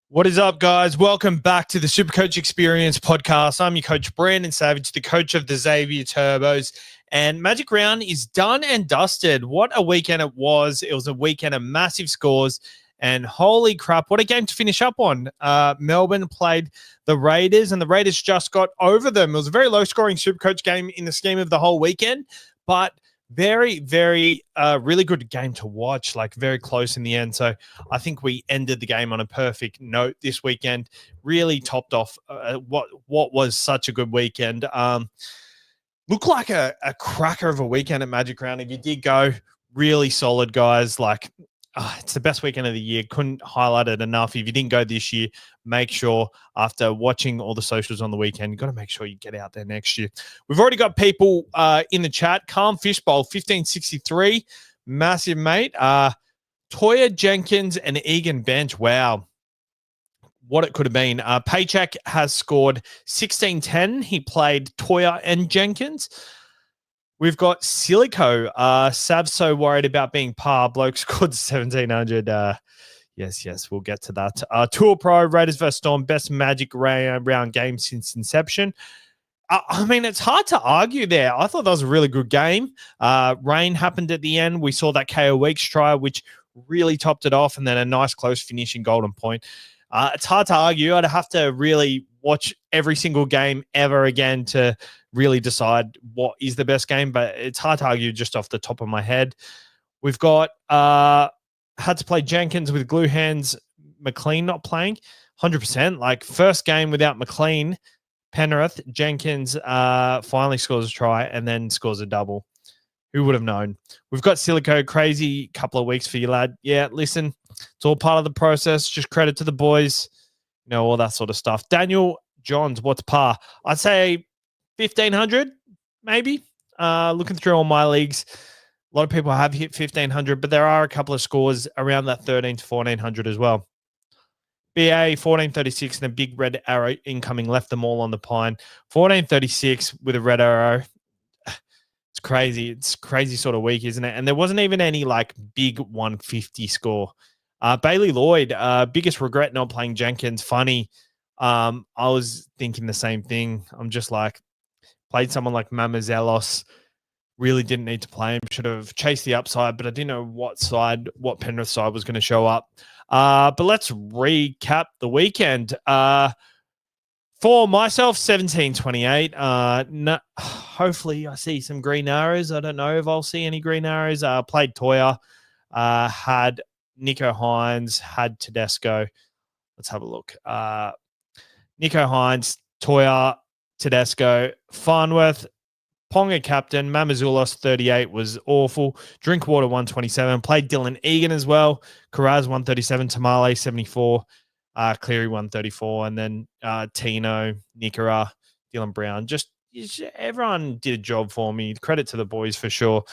What is up, guys? Welcome back to the SuperCoach Experience podcast. I'm your coach, Brandon Savage, the coach of the Xavier Turbos. And Magic Round is done and dusted. What a weekend it was. It was a weekend of massive scores. And holy crap, what a game to finish up on. Melbourne played the Raiders, and the Raiders just got over them. It was a very low-scoring SuperCoach game in the scheme of the whole weekend, but very, very really good game to watch, like very close in the end. So I think we ended the game on a perfect note this weekend, really topped off what was such a good weekend. Looked like a cracker of a weekend at Magic Round. If you did go, really solid, guys. Like, it's the best weekend of the year. Couldn't highlight it enough. If you didn't go this year, make sure after watching all the socials on the weekend, you've got to make sure you get out there next year. We've already got people in the chat. Calm Fishbowl, 1563. Massive, mate. Toya, Jenkins, and Egan bench. Wow. What it could have been. Paycheck has scored 16-10. He played Toya and Jenkins. We've got Silico. Sav's so worried about being par. Bloke scored 1,700. Yes, we'll get to that. Tour Pro, Raiders vs Storm, best Magic round game since inception. I mean, it's hard to argue there. I thought that was a really good game. Rain happened at the end. We saw that KO Weeks try, which really topped it off, and then a nice close finish in Golden Point. It's hard to argue. I'd have to really watch every single game ever again to really decide what is the best game, but it's hard to argue just off the top of my head. We've got had to play Jenkins with glue hands, McLean not playing, 100%. Like, first game without McLean, Penrith, Jenkins finally scores a try and then scores a double. Who would have known? We've got Silico, crazy couple of weeks for you, lad. Yeah, listen, it's all part of the process. Just credit to the boys, all that sort of stuff. Daniel Johns, what's par? I'd say 1,500, maybe. Looking through all my leagues, a lot of people have hit 1,500, but there are a couple of scores around that 1,300 to 1,400 as well. BA 1436 and a big red arrow incoming, left them all on the pine. 1436 with a red arrow. It's crazy. It's crazy sort of week, isn't it? And there wasn't even any like big 150 score. Bailey Lloyd, biggest regret not playing Jenkins. Funny. I was thinking the same thing. I'm just like, played someone like Mamazelos. Really didn't need to play him. Should have chased the upside, but I didn't know what Penrith side was going to show up. But let's recap the weekend. For myself, 17-28. No, hopefully I see some green arrows. I don't know if I'll see any green arrows. Played Toya. Had Nico Hines. Had Tedesco. Let's have a look. Nico Hines, Toya, Tedesco, Farnworth, Ponga captain, Mamazoulos 38 was awful. Drinkwater 127. Played Dylan Egan as well. Karaz 137. Tamale 74. Cleary 134. And then Tino, Nikora, Dylan Brown. Just everyone did a job for me. Credit to the boys for sure.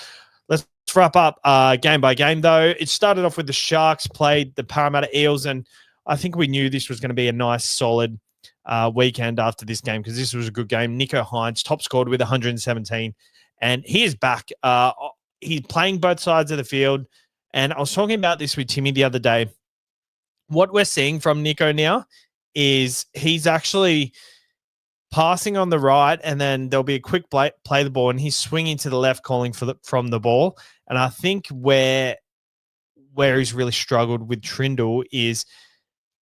Let's wrap up game by game, though. It started off with the Sharks played the Parramatta Eels, and I think we knew this was going to be a nice, solid weekend after this game because this was a good game. Nico Hines top scored with 117, and he is back. He's playing both sides of the field, and I was talking about this with Timmy the other day. What we're seeing from Nico now is he's actually passing on the right, and then there'll be a quick play the ball, and he's swinging to the left, calling from the ball. And I think where he's really struggled with Trindle is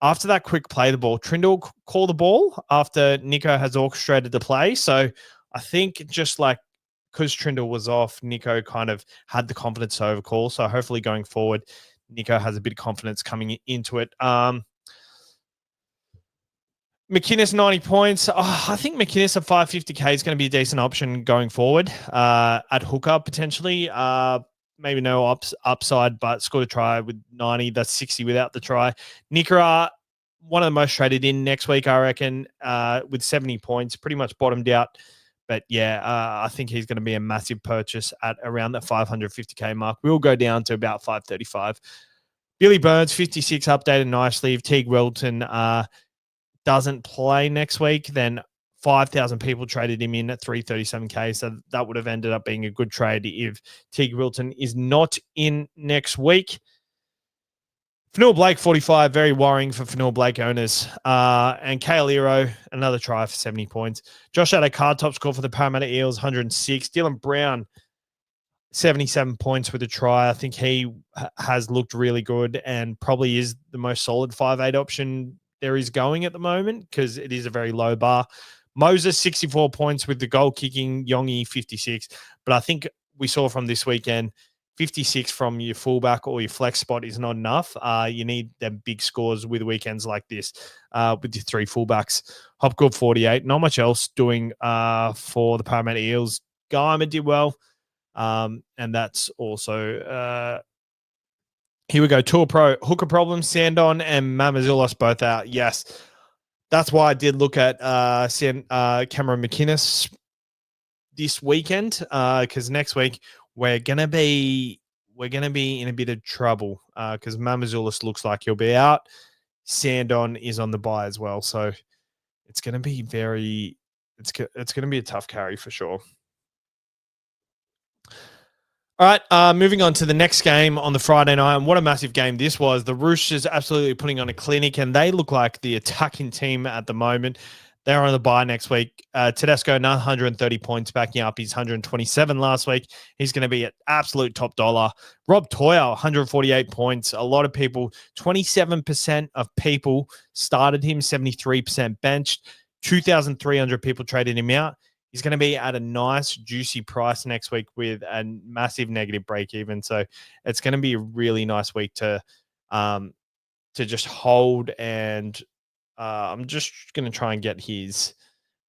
after that quick play the ball, Trindle call the ball after Nico has orchestrated the play. So I think just like because Trindle was off, Nico kind of had the confidence to overcall. So hopefully going forward, Nico has a bit of confidence coming into it. McInnes, 90 points. I think McInnes at 550K is going to be a decent option going forward at hooker potentially. Maybe no upside, but scored a try with 90. That's 60 without the try. Nikora, one of the most traded in next week, I reckon, with 70 points. Pretty much bottomed out. But yeah, I think he's going to be a massive purchase at around the 550K mark. We'll go down to about 535. Billy Burns, 56, updated nicely. If Teague Wilton doesn't play next week, then 5,000 people traded him in at 337K. So that would have ended up being a good trade if Teague Wilton is not in next week. Fanua Blake, 45, very worrying for Fanua Blake owners. And Kale Ero, another try for 70 points. Josh Addo-Carr, top score for the Parramatta Eels, 106. Dylan Brown, 77 points with a try. I think he has looked really good and probably is the most solid 5'8 option there is going at the moment because it is a very low bar. Moses, 64 points with the goal kicking. Yongi, 56. But I think we saw from this weekend, 56 from your fullback or your flex spot is not enough. You need them big scores with weekends like this with your three fullbacks. Hopgood, 48. Not much else doing for the Parramatta Eels. Guymer did well. And that's also here we go. Tour Pro, hooker problems, Sandon and Mamazulos both out. Yes. That's why I did look at Cameron McInnes this weekend, because next week we're gonna be in a bit of trouble because Mamazulis looks like he'll be out. Sandon is on the bye as well, so it's gonna be it's gonna be a tough carry for sure. All right, moving on to the next game on the Friday night. And what a massive game this was. The Roosters absolutely putting on a clinic, and they look like the attacking team at the moment. They're on the bye next week. Tedesco, 130 points, backing up his 127 last week. He's going to be at absolute top dollar. Rob Toyer, 148 points. A lot of people, 27% of people started him, 73% benched. 2,300 people traded him out. He's going to be at a nice, juicy price next week with a massive negative break even. So it's going to be a really nice week to just hold. And I'm just going to try and get his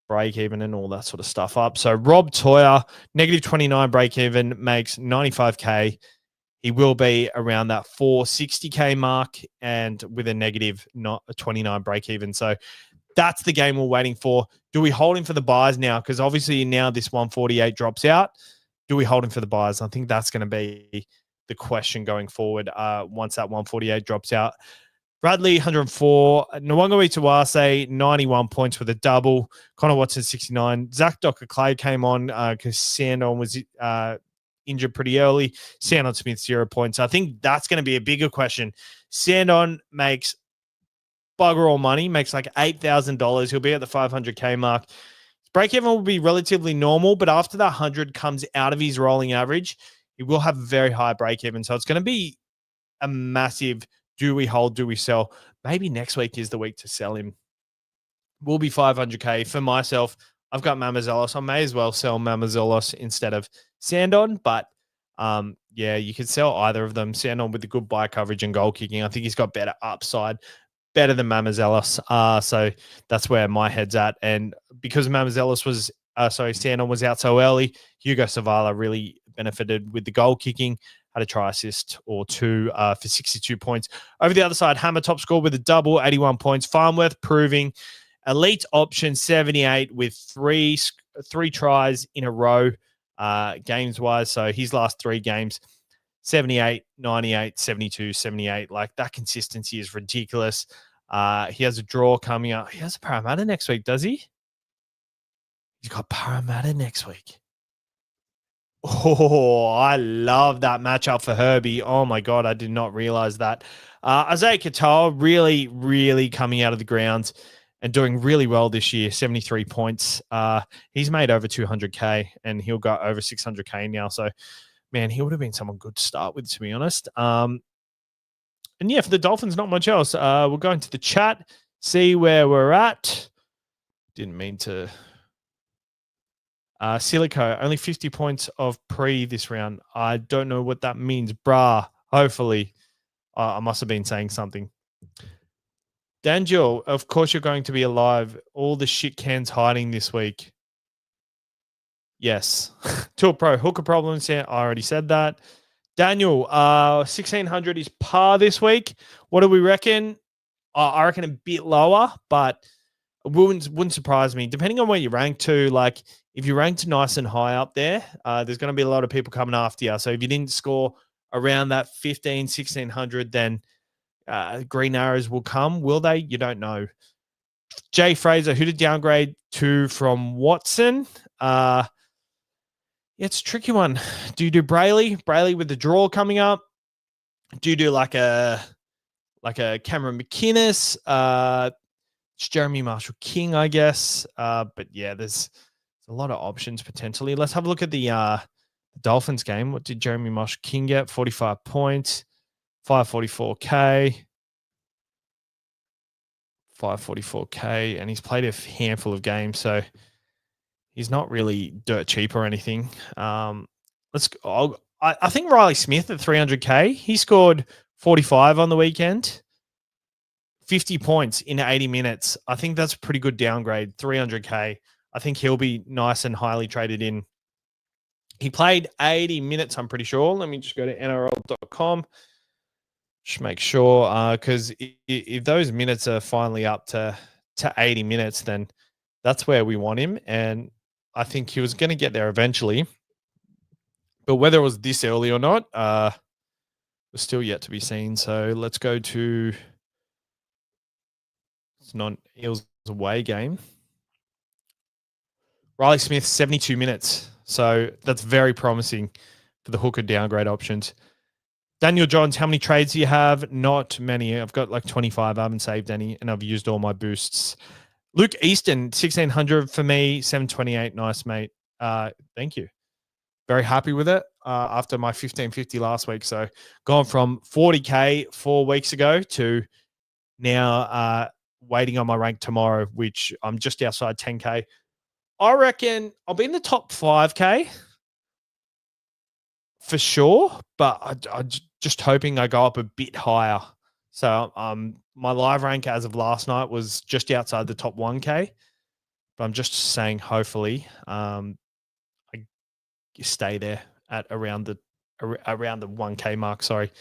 break even and all that sort of stuff up. So Rob Toyer, negative 29 break even, makes 95K. He will be around that 460K mark and with a negative 29 break even. So that's the game we're waiting for. Do we hold him for the buys now? Because obviously now this 148 drops out. Do we hold him for the buys? I think that's going to be the question going forward once that 148 drops out. Bradley, 104. Nwanga Tuase, 91 points with a double. Connor Watson, 69. Zach Docker-Clay came on because Sandon was injured pretty early. Sandon Smith, 0 points. I think that's going to be a bigger question. Sandon makes bugger all money, makes like $8,000. He'll be at the 500K mark. Break even will be relatively normal, but after that 100 comes out of his rolling average, he will have a very high break even. So it's going to be a massive, do we hold, do we sell? Maybe next week is the week to sell him. Will be 500K. For myself, I've got Mamazelos. I may as well sell Mamazelos instead of Sandon, but yeah, you could sell either of them. Sandon with the good buy coverage and goal kicking. I think he's got better upside. Better than Mamazelos. So that's where my head's at. And because Mamazelos was, Sandon was out so early, Hugo Savala really benefited with the goal kicking, had a try assist or two for 62 points. Over the other side, Hammer top score with a double, 81 points. Farnworth proving elite option, 78 with three tries in a row games-wise. So his last three games, 78, 98, 72, 78. Like that consistency is ridiculous. He has a draw coming up. He has a Parramatta next week, does he? He's got Parramatta next week. Oh, I love that matchup for Herbie. Oh my God, I did not realize that. Isaiah Katoa really, really coming out of the ground and doing really well this year, 73 points. He's made over 200K and he'll go over 600K now. So, man, he would have been someone good to start with, to be honest. And yeah, for the Dolphins, not much else. We'll go into the chat, see where we're at. Didn't mean to. Silico, only 50 points of pre this round. I don't know what that means, brah. Hopefully, I must have been saying something. Daniel, of course you're going to be alive. All the shit cans hiding this week. Yes. Tour Pro, hooker problems. Yeah, I already said that. Daniel, 1,600 is par this week. What do we reckon? I reckon a bit lower, but it wouldn't surprise me. Depending on where you rank to, like if you ranked nice and high up there, there's going to be a lot of people coming after you. So if you didn't score around that 1,600, then green arrows will come. Will they? You don't know. Jay Fraser, who did downgrade to from Watson? Yeah, it's a tricky one. Do you do Brayley? Brayley with the draw coming up? Do you do like a like a Cameron McInnes. It's Jeremy Marshall-King, I guess. But yeah, there's a lot of options potentially. Let's have a look at the Dolphins game. What did Jeremy Marshall-King get? 45 points, 544K. 544K, and he's played a handful of games, so he's not really dirt cheap or anything. I think Riley Smith at 300K, he scored 45 on the weekend, 50 points in 80 minutes. I think that's a pretty good downgrade, 300K. I think he'll be nice and highly traded in. He played 80 minutes, I'm pretty sure. Let me just go to NRL.com. Just make sure, because if those minutes are finally up to 80 minutes, then that's where we want him. And I think he was going to get there eventually. But whether it was this early or not, was still yet to be seen. So let's go to it's not Eels away game. Riley Smith, 72 minutes. So that's very promising for the hooker downgrade options. Daniel Johns, how many trades do you have? Not many. I've got like 25. I haven't saved any, and I've used all my boosts. Luke Easton, 1,600 for me, 728. Nice, mate. Thank you. Very happy with it after my 1,550 last week. So gone from 40K 4 weeks ago to now waiting on my rank tomorrow, which I'm just outside 10K. I reckon I'll be in the top 5K for sure, but I just hoping I go up a bit higher. So my live rank as of last night was just outside the top 1K, but I'm just saying hopefully I stay there at around the 1K mark. Sorry.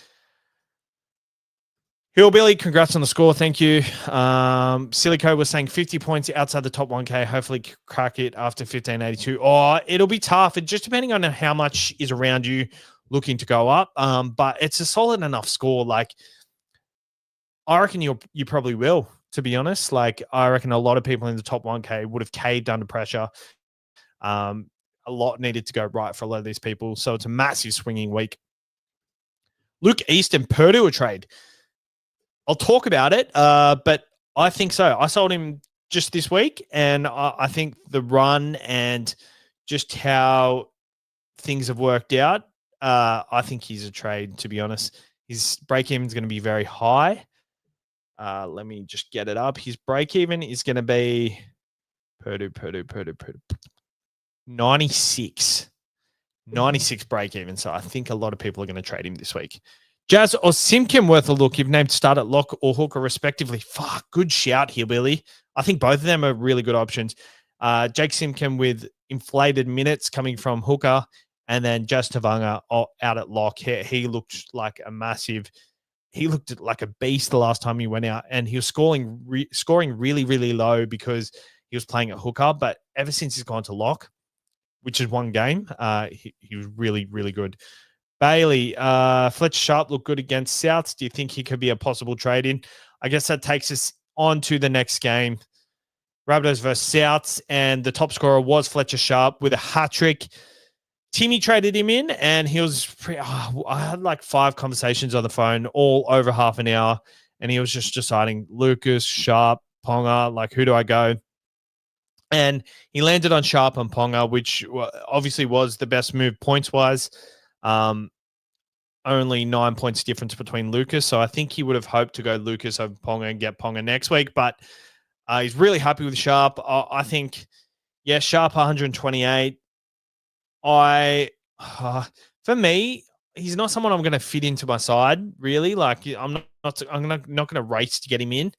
Hillbilly, congrats on the score. Thank you. Silico was saying 50 points outside the top 1K. Hopefully crack it after 1582. Oh, it'll be tough. It just depending on how much is around you looking to go up. But it's a solid enough score. Like, I reckon you probably will, to be honest. Like, I reckon a lot of people in the top 1K would have caved under pressure. A lot needed to go right for a lot of these people. So it's a massive swinging week. Luke Easton, Purdue a trade. I'll talk about it, but I think so. I sold him just this week, and I think the run and just how things have worked out, I think he's a trade, to be honest. His break-even is going to be very high. Let me just get it up. His break-even is going to be Purdue. 96. 96 break-even, so I think a lot of people are going to trade him this week. Jazz or Simpkin worth a look. You've named start at lock or hooker respectively. Fuck, good shout here, Billy. I think both of them are really good options. Jake Simpkin with inflated minutes coming from hooker, and then Jazz Tavanga out at lock. He looked like a massive. He looked like a beast the last time he went out, and he was scoring really, really low because he was playing at hooker. But ever since he's gone to lock, which is one game, he was really, really good. Bailey, Fletcher Sharp looked good against Souths. Do you think he could be a possible trade-in? I guess that takes us on to the next game. Rabbitohs versus Souths, and the top scorer was Fletcher Sharp with a hat-trick. Timmy traded him in, and he was I had like 5 conversations on the phone, all over half an hour, and he was just deciding Lucas, Sharp, Ponga, like, who do I go? And he landed on Sharp and Ponga, which obviously was the best move points-wise. Only 9 points difference between Lucas. So I think he would have hoped to go Lucas over Ponga and get Ponga next week. But he's really happy with Sharp. I think, yeah, Sharp 128. For me, he's not someone I'm going to fit into my side, really. Like, I'm not going to race to get him in.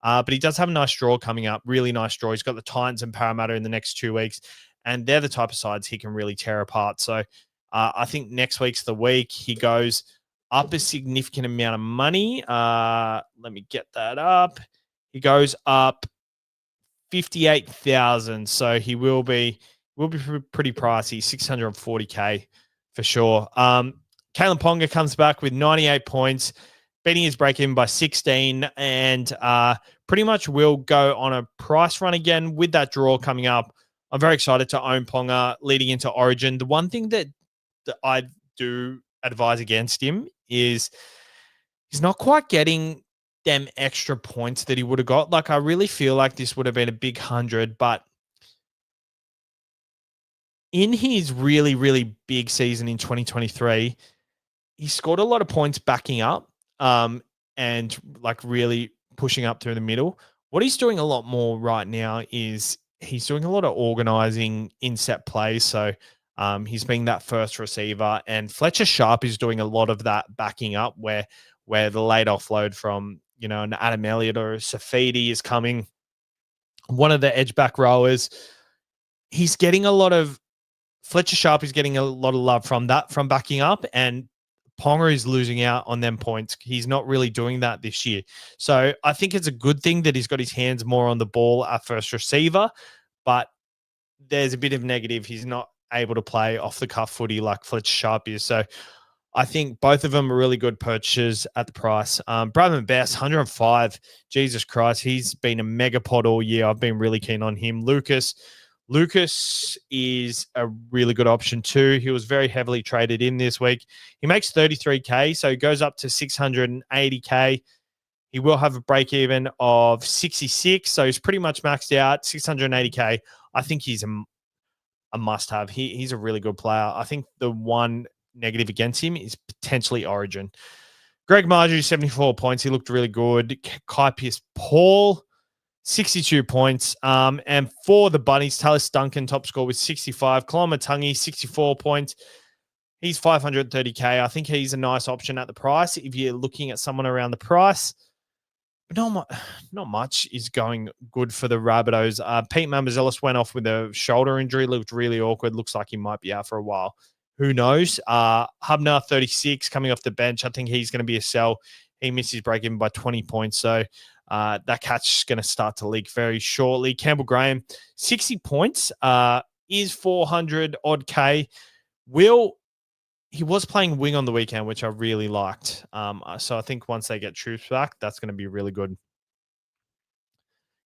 But he does have a nice draw coming up, really nice draw. He's got the Titans and Parramatta in the next 2 weeks, and they're the type of sides he can really tear apart. So I think next week's the week he goes up a significant amount of money. Let me get that up. He goes up 58,000, so he will be pretty pricey, 640K for sure. Kalen Ponga comes back with 98 points. Beating his break-even by 16, and pretty much will go on a price run again with that draw coming up. I'm very excited to own Ponga leading into Origin. The one thing that I do advise against him is he's not quite getting them extra points that he would have got. Like, I really feel like this would have been a big 100, but in his really, really big season in 2023, he scored a lot of points backing up, and like really pushing up through the middle. What he's doing a lot more right now is he's doing a lot of organizing in set plays. So he's being that first receiver, and Fletcher Sharp is doing a lot of that backing up where the late offload from, an Adam Elliott or Safidi is coming. One of the edge back rowers, he's getting a lot of Fletcher Sharp is getting a lot of love from backing up, and Ponga is losing out on them points. He's not really doing that this year. So I think it's a good thing that he's got his hands more on the ball at first receiver, but there's a bit of negative. He's not able to play off the cuff footy like Fletcher Sharp is. So I think both of them are really good purchases at the price. Bradman Best, 105. Jesus Christ, he's been a mega pod all year. I've been really keen on him. Lucas is a really good option too. He was very heavily traded in this week. He makes 33K, so he goes up to 680K. He will have a break even of 66, so he's pretty much maxed out. 680K. I think he's a must-have. He's a really good player. I think the one negative against him is potentially Origin. Greg Marjorie, 74 points. He looked really good. Kai Pearce-Paul, 62 points. And for the Bunnies, Talis Duncan, top score with 65. Kolomatangi, 64 points. He's 530K. I think he's a nice option at the price. If you're looking at someone around the price, not much is going good for the Rabbitohs. Pete Mambazelis went off with a shoulder injury. Looked really awkward. Looks like he might be out for a while. Who knows? Hubner, 36, coming off the bench. I think he's going to be a sell. He missed his break even by 20 points. So that catch is going to start to leak very shortly. Campbell Graham, 60 points, is 400 odd K. He was playing wing on the weekend, which I really liked. So I think once they get troops back, that's going to be really good.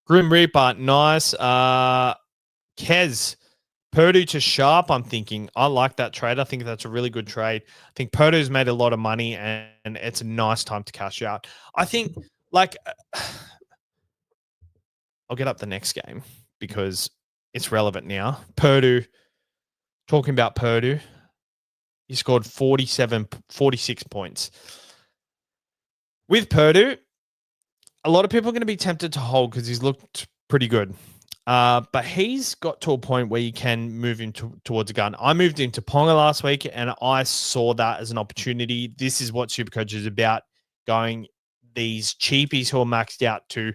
Grim Reaper, nice. Kez, Purdue to Sharp, I'm thinking. I like that trade. I think that's a really good trade. I think Purdue's made a lot of money, and it's a nice time to cash out. I think, I'll get up the next game because it's relevant now. Purdue, talking about Purdue, he scored 46 points. With Purdue, a lot of people are going to be tempted to hold because he's looked pretty good. But he's got to a point where you can move him towards a gun. I moved into Ponga last week, and I saw that as an opportunity. This is what SuperCoach is about, going these cheapies who are maxed out to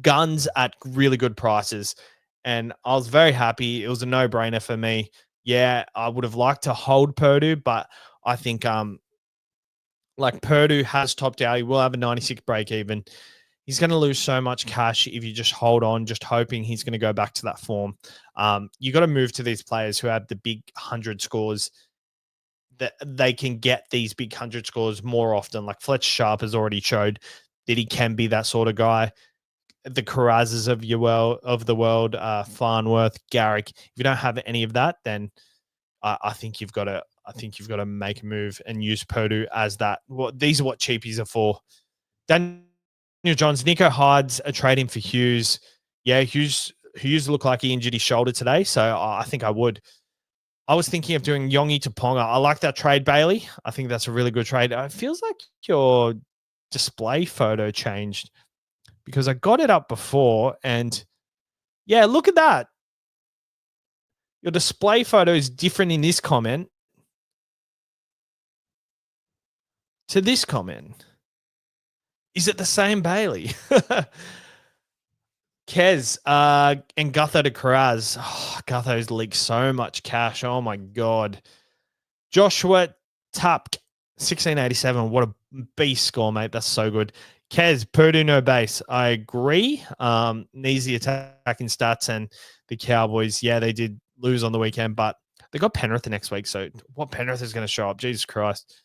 guns at really good prices. And I was very happy. It was a no-brainer for me. Yeah, I would have liked to hold Purdue, but I think Purdue has topped out. He will have a 96 break even. He's going to lose so much cash if you just hold on, just hoping he's going to go back to that form. You got to move to these players who have the big 100 scores, that they can get these big 100 scores more often. Like Fletcher Sharp has already showed that he can be that sort of guy. The Carrazes of the world, Farnworth, Garrick. If you don't have any of that, then I think you've got to make a move and use Purdue as that. Well, these are what cheapies are for. Daniel Johns, Nico Hyde's a trade-in for Hughes. Yeah, Hughes looked like he injured his shoulder today, so I think I would. I was thinking of doing Yongi to Ponga. I like that trade, Bailey. I think that's a really good trade. It feels like your display photo changed because I got it up before, and yeah, look at that. Your display photo is different in this comment to this comment. Is it the same Bailey? Kez and Gutho to Carraz. Oh, Gutho's leaked so much cash. Oh, my God. Joshua Tapk, 1687. What a beast score, mate. That's so good. Kez, Purdue no base. I agree. Needs the attacking stats, and the Cowboys, yeah, they did lose on the weekend, but they got Penrith the next week. So what Penrith is going to show up? Jesus Christ.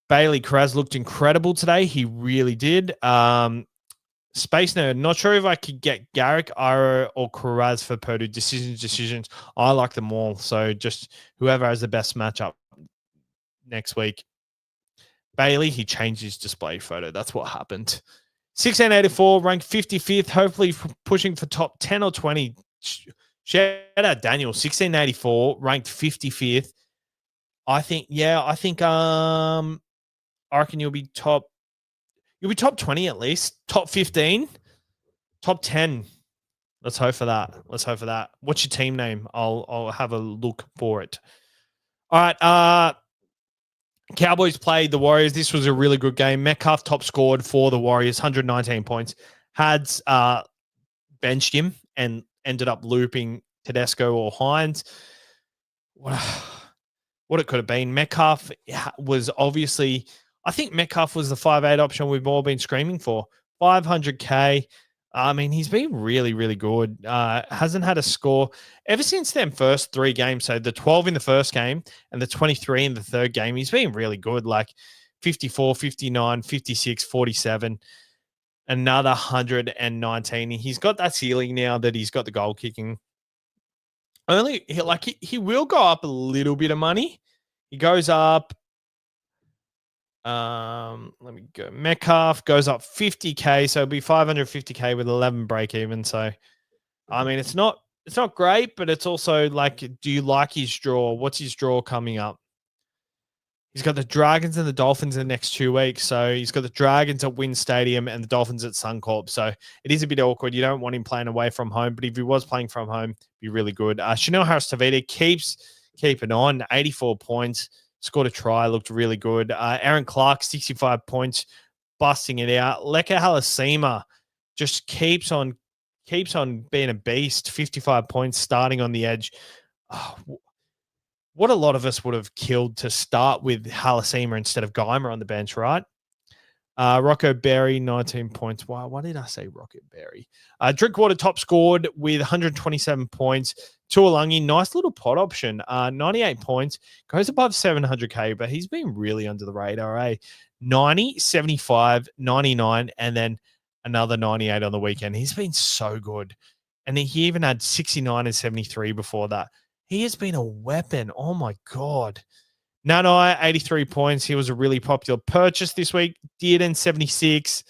Bailey Carraz looked incredible today. He really did. Space Nerd, not sure if I could get Garrick, Iro, or Carraz for Purdue. Decisions. I like them all. So just whoever has the best matchup next week. Bailey, he changed his display photo. That's what happened. 1684, ranked 55th, hopefully pushing for top 10 or 20. Shout out Daniel, 1684, ranked 55th. I reckon you'll be top 20 at least, top 15, top 10. Let's hope for that. What's your team name? I'll have a look for it. All right, Cowboys played the Warriors. This was a really good game. Metcalf top scored for the Warriors, 119 points. Hads benched him and ended up looping Tedesco or Hines. What it could have been. Metcalf was obviously, I think Metcalf was the 5'8" option we've all been screaming for. 500K. I mean, he's been really, really good. Hasn't had a score ever since them first 3 games. So the 12 in the first game and the 23 in the third game. He's been really good, like 54, 59, 56, 47, another 119. He's got that ceiling now that he's got the goal kicking. He will go up a little bit of money. He goes up. Let me go. Metcalf goes up 50K, so it'll be 550K with 11 break even. So, I mean, it's not great, but it's also like, do you like his draw? What's his draw coming up? He's got the Dragons and the Dolphins in the next 2 weeks. So he's got the Dragons at Wynn Stadium and the Dolphins at Suncorp. So it is a bit awkward. You don't want him playing away from home, but if he was playing from home, it'd be really good. Chanel Harris-Tavita keeps keeping on, 84 points. Scored a try, looked really good. Aaron Clark, 65 points, busting it out. Leka Halasima just keeps on being a beast, 55 points, starting on the edge. Oh, what a lot of us would have killed to start with Halasima instead of Geimer on the bench, right? Rocco Berry, 19 points. Wow, why did I say Rocco Berry? Drinkwater top scored with 127 points. Tuolangi, nice little pot option. 98 points. Goes above 700K, but he's been really under the radar, eh? 90, 75, 99, and then another 98 on the weekend. He's been so good. And he even had 69 and 73 before that. He has been a weapon. Oh, my God. Nanai, 83 points. He was a really popular purchase this week. Dearden, 76.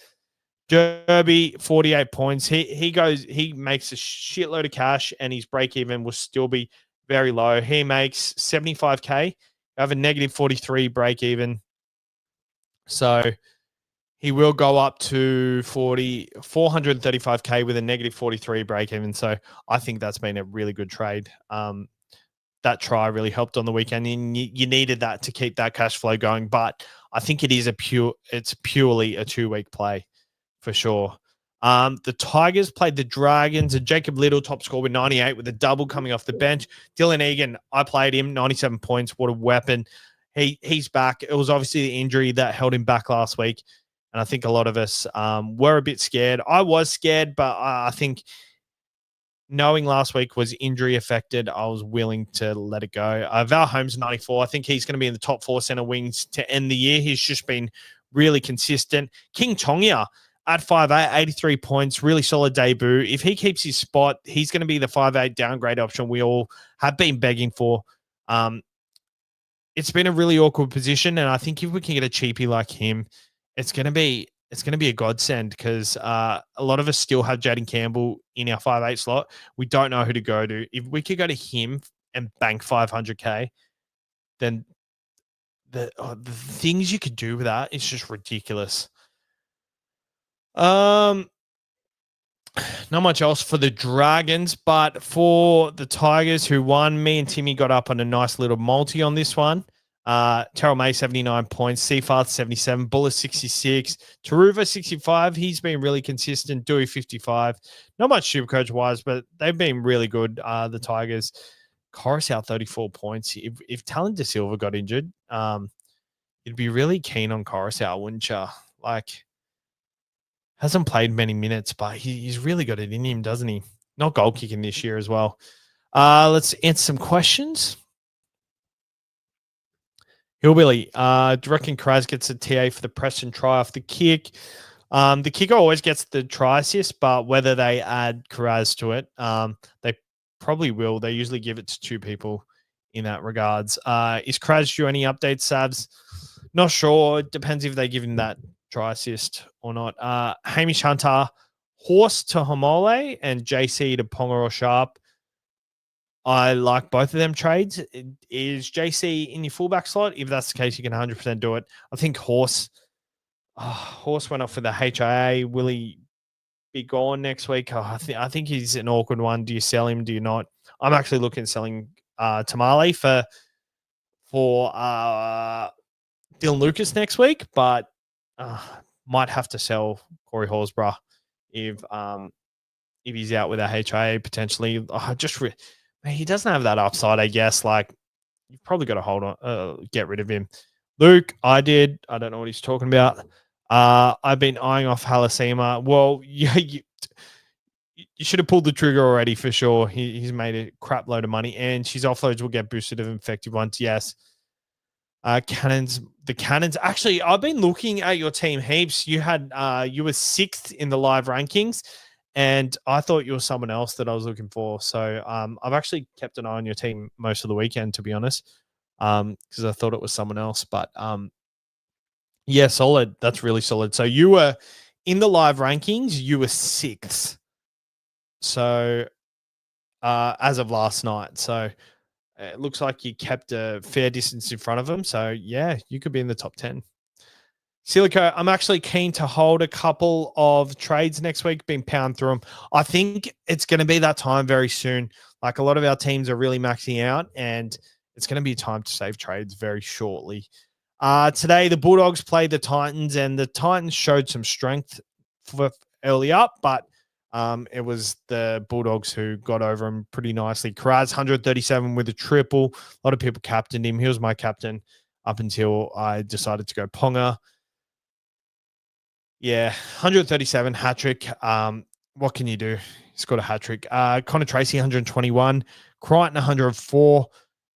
Derby, 48 points. He makes a shitload of cash, and his break even will still be very low. He makes 75K. I have a negative 43 break even. So he will go up to 435K with a negative 43 break even. So I think that's been a really good trade. That try really helped on the weekend, and you needed that to keep that cash flow going. But I think it's purely a 2-week play for sure. The Tigers played the Dragons, and Jacob Little top score with 98 with a double coming off the bench. Dylan Egan, I played him, 97 points. What a weapon. He's back. It was obviously the injury that held him back last week, and I think a lot of us were a bit scared. I was scared, but I think knowing last week was injury affected, I was willing to let it go. Val Holmes, 94. I think he's going to be in the top 4 center wings to end the year. He's just been really consistent. King Tonga at 5'8", 83 points, really solid debut. If he keeps his spot, he's going to be the 5'8" downgrade option we all have been begging for. It's been a really awkward position, and I think if we can get a cheapie like him, it's going to be a godsend because a lot of us still have Jaden Campbell in our 5'8" slot. We don't know who to go to. If we could go to him and bank 500K, then the things you could do with that is just ridiculous. Not much else for the Dragons, but for the Tigers who won, me and Timmy got up on a nice little multi on this one. Terrell May, 79 points. Seafarth, 77. Buller, 66. Taruva, 65. He's been really consistent. Dewey, 55. Not much SuperCoach-wise, but they've been really good, the Tigers. Coruscant, 34 points. If Talon De Silva got injured, you'd be really keen on Coruscant, wouldn't you? Like, hasn't played many minutes, but he's really got it in him, doesn't he? Not goal kicking this year as well. Let's answer some questions. Hillbilly, do you reckon Kraz gets a TA for the press and try off the kick? The kicker always gets the try assist, but whether they add Kraz to it, they probably will. They usually give it to 2 people in that regards. Is Kraz due any updates, Sabs? Not sure. It depends if they give him that try assist or not. Hamish Hunter, Horse to Homole, and JC to Ponga or Sharp. I like both of them trades. Is JC in your fullback slot? If that's the case, you can 100% do it. I think Horse went off for the HIA. Will he be gone next week? I think he's an awkward one. Do you sell him? Do you not? I'm actually looking at selling Tamale for Dylan Lucas next week, but might have to sell Corey Horsburgh if he's out with a HIA potentially. He doesn't have that upside, I guess. Like, you've probably got to hold on, get rid of him. Luke, I don't know what he's talking about. I've been eyeing off Halasima. Well, you should have pulled the trigger already for sure. He's made a crap load of money, and his offloads will get boosted of effective ones. Yes. The Cannons. Actually, I've been looking at your team heaps. You were 6th in the live rankings, and I thought you were someone else that I was looking for. So I've actually kept an eye on your team most of the weekend, to be honest, because I thought it was someone else. But yeah, solid. That's really solid. So you were in the live rankings. You were 6th. So as of last night. So it looks like you kept a fair distance in front of them. So, yeah, you could be in the top 10. Silico, I'm actually keen to hold a couple of trades next week, been pound through them. I think it's going to be that time very soon. Like, a lot of our teams are really maxing out, and it's going to be time to save trades very shortly. Today, the Bulldogs played the Titans, and the Titans showed some strength for early up, but it was the Bulldogs who got over him pretty nicely. Karaz, 137 with a triple. A lot of people captained him. He was my captain up until I decided to go Ponga. Yeah, 137 hat trick. What can you do? He scored a hat trick. Connor Tracy, 121. Crichton, 104.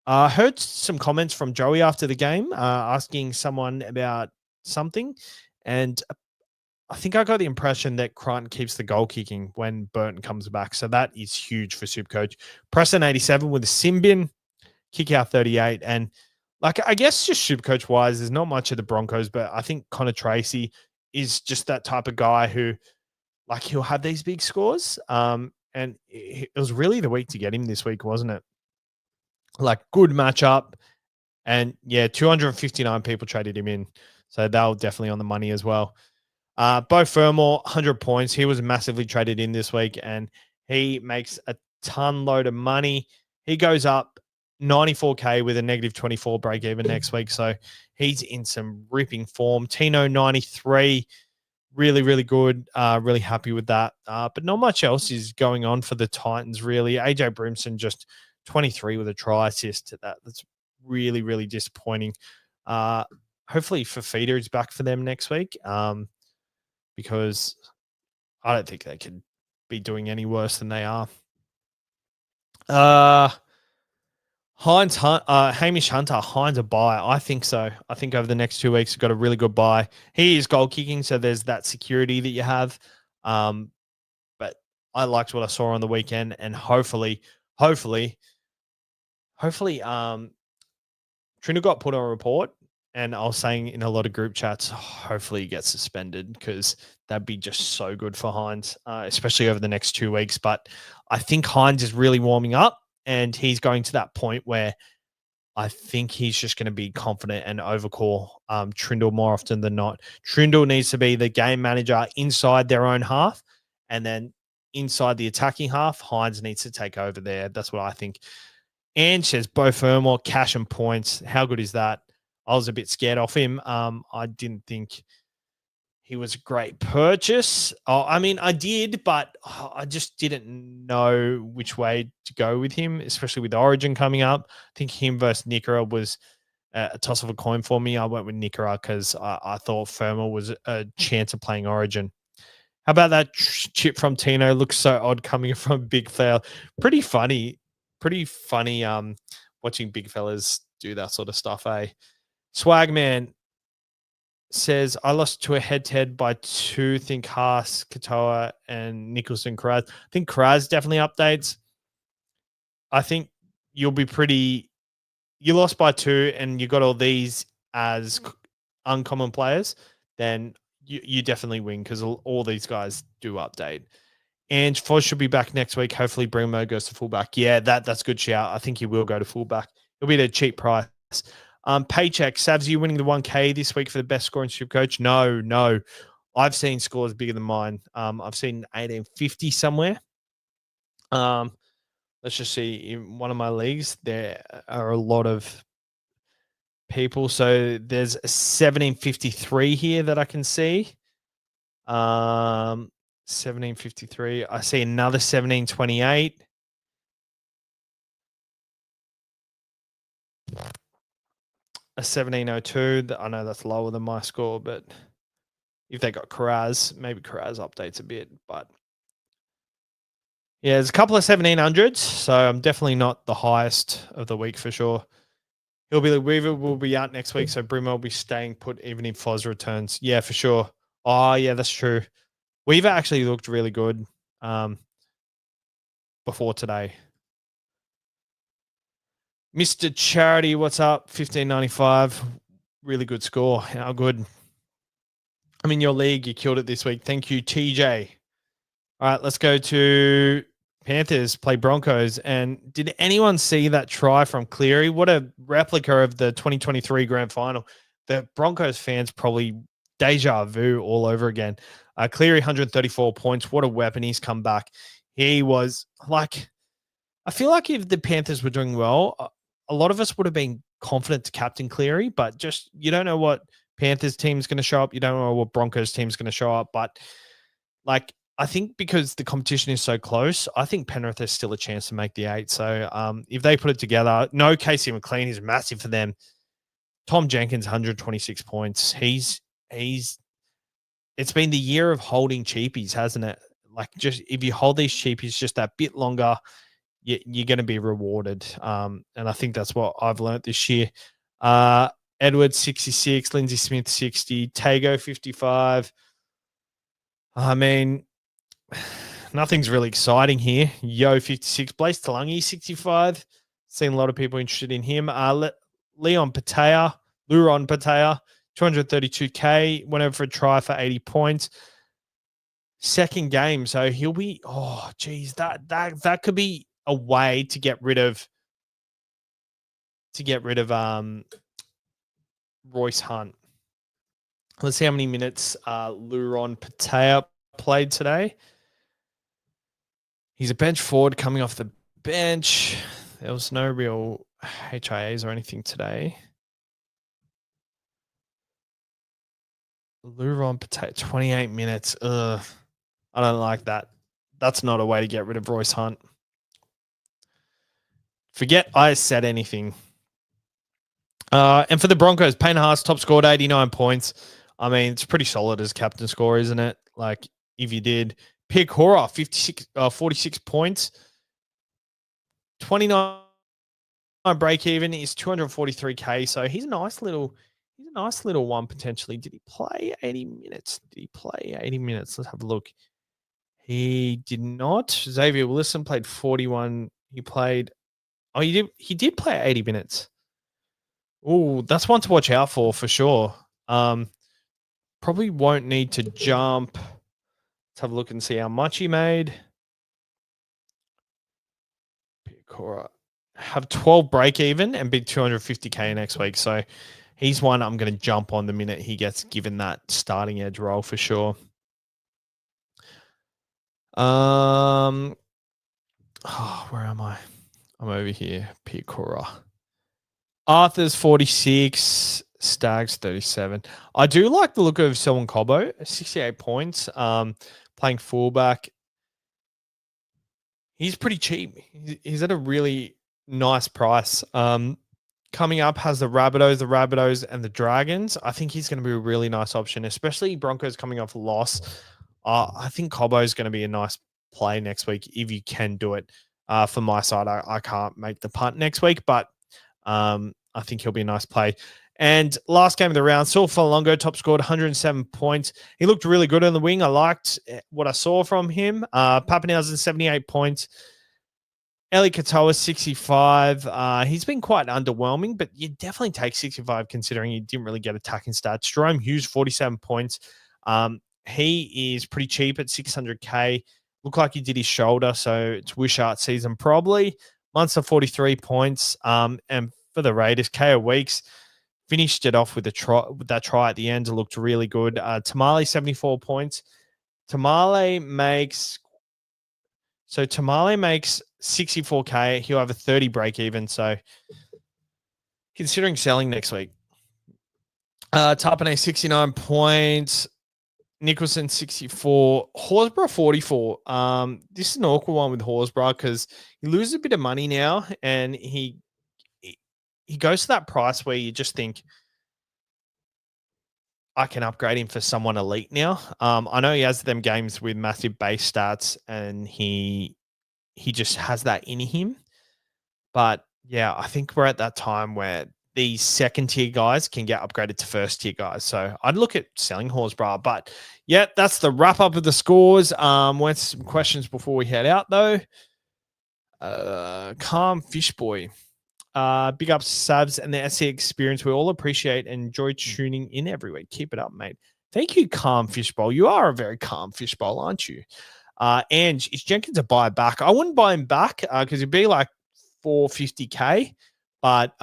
I heard some comments from Joey after the game asking someone about something, and I think I got the impression that Crichton keeps the goal kicking when Burton comes back. So that is huge for SuperCoach. Preston 87 with a sin bin, kick out 38. And like, I guess just SuperCoach wise, there's not much of the Broncos, but I think Connor Tracy is just that type of guy who, like, he'll have these big scores. And it was really the week to get him this week, wasn't it? Like, good matchup. And yeah, 259 people traded him in. So they were definitely on the money as well. Bo Fermor, 100 points. He was massively traded in this week, and he makes a ton load of money. He goes up 94K with a negative 24 break even next week. So he's in some ripping form. Tino, 93. Really, really good. Really happy with that. But not much else is going on for the Titans, really. AJ Brimson, just 23 with a try assist. That's really, really disappointing. Hopefully Fafita is back for them next week. Because I don't think they could be doing any worse than they are. Hamish Hunter, Hines a buy. I think so. I think over the next 2 weeks, he's got a really good buy. He is goal kicking, so there's that security that you have. But I liked what I saw on the weekend, and hopefully, Trina got put on a report. And I was saying in a lot of group chats, hopefully he gets suspended, because that'd be just so good for Hines, especially over the next 2 weeks. But I think Hines is really warming up, and he's going to that point where I think he's just going to be confident and overcall Trindle more often than not. Trindle needs to be the game manager inside their own half, and then inside the attacking half, Hines needs to take over there. That's what I think. And says Bo Fermor, cash and points. How good is that? I was a bit scared off him. I didn't think he was a great purchase. I mean, I did, but I just didn't know which way to go with him, especially with Origin coming up. I think him versus Nickera was a toss of a coin for me. I went with Nickera because I thought Fermor was a chance of playing Origin. How about that chip from Tino? Looks so odd coming from Big Fella. Pretty funny. Watching big fellas do that sort of stuff, eh? Swagman says, I lost to a head-to-head by 2. Think Haas, Katoa, and Nicholson Karaz. I think Karaz definitely updates. I think you'll be pretty... You lost by 2, and you got all these as uncommon players, then you definitely win because all these guys do update. And Foz should be back next week. Hopefully, Brimo goes to fullback. Yeah, that's a good shout. I think he will go to fullback. It'll be at a cheap price. Paycheck. Savs, you winning the 1K this week for the best scoring Supercoach? No. I've seen scores bigger than mine. I've seen 1850 somewhere. Let's just see. In one of my leagues, there are a lot of people. So there's a 1753 here that I can see. 1753. I see another 1728. A 1702. I know that's lower than my score, but if they got Karaz, maybe Karaz updates a bit. But yeah, there's a couple of 1700s, so I'm definitely not the highest of the week for sure. Weaver will be out next week, so Brimmer will be staying put even if Foz returns. Yeah, for sure. Oh, yeah, that's true. Weaver actually looked really good before today. Mr. Charity, what's up? 1595. Really good score. How good? I'm in your league. You killed it this week. Thank you, TJ. All right, let's go to Panthers, play Broncos. And did anyone see that try from Cleary? What a replica of the 2023 grand final. The Broncos fans probably deja vu all over again. Cleary, 134 points. What a weapon. He's come back. He was like, I feel like if the Panthers were doing well, a lot of us would have been confident to captain Cleary, but just you don't know what Panthers team's going to show up. You don't know what Broncos team's going to show up. But like, I think because the competition is so close, I think Penrith has still a chance to make the 8. So if they put it together, no, Casey McLean is massive for them. Tom Jenkins, 126 points. It's been the year of holding cheapies, hasn't it? Like, just if you hold these cheapies just that bit longer, you're going to be rewarded. And I think that's what I've learned this year. Edwards, 66. Lindsay Smith, 60. Tago, 55. I mean, nothing's really exciting here. Yo, 56. Blaze Talangi, 65. Seen a lot of people interested in him. Luron Patea, 232K. Went over for a try for 80 points. Second game, so he'll be. Oh, geez, that could be a way to get rid of Royce Hunt. Let's see how many minutes Luron Patea played today. He's a bench forward coming off the bench. There was no real HIAs or anything today. Luron Patea, 28 minutes. Ugh. I don't like that. That's not a way to get rid of Royce Hunt. Forget I said anything. And for the Broncos, Payne Haas top scored 89 points. I mean, it's pretty solid as captain score, isn't it? Like, if you did. Pick Hora, 46 points. 29 break even is 243K. So he's a nice little one potentially. Did he play 80 minutes? Let's have a look. He did not. Xavier Wilson played 41. He did play 80 minutes. Oh, that's one to watch out for sure. Probably won't need to jump. Let's have a look and see how much he made. Picora have 12 break even and bid 250K next week. So he's one I'm going to jump on the minute he gets given that starting edge role for sure. Where am I? I'm over here. Picora. Arthur's 46. Stags 37. I do like the look of Selwyn Cobbo, 68 points. Playing fullback. He's pretty cheap. He's at a really nice price. Coming up has the Rabbitohs, and the Dragons. I think he's going to be a really nice option, especially Broncos coming off a loss. I think Cobbo is going to be a nice play next week if you can do it. For my side, I can't make the punt next week, but I think he'll be a nice play. And last game of the round, Saul Falongo top scored 107 points. He looked really good on the wing. I liked what I saw from him. Pappenhausen 78 points. Eli Katoa, 65. He's been quite underwhelming, but you definitely take 65 considering he didn't really get attacking stats. Jerome Hughes, 47 points. He is pretty cheap at 600K. Looked like he did his shoulder, so it's Wishart season probably. Munster, 43 points. And for the Raiders, KO Weeks finished it off with that try at the end. It looked really good. Tamale, 74 points. Tamale makes 64K. He'll have a 30 break even. So considering selling next week. Tapane, 69 points. Nicholson, 64. Horsburgh, 44. This is an awkward one with Horsburgh because he loses a bit of money now and he goes to that price where you just think, I can upgrade him for someone elite now. I know he has them games with massive base stats and he just has that in him. But yeah, I think we're at that time where these second tier guys can get upgraded to first tier guys. So I'd look at selling Horsburgh. But yeah, that's the wrap up of the scores. Went some questions before we head out though. Calm Fishboy. Big ups to Savs and the SC experience. We all appreciate and enjoy tuning in every week. Keep it up, mate. Thank you, Calm Fishbowl. You are a very calm fishbowl, aren't you? And is Jenkins a buy back? I wouldn't buy him back because it'd be like 450K. But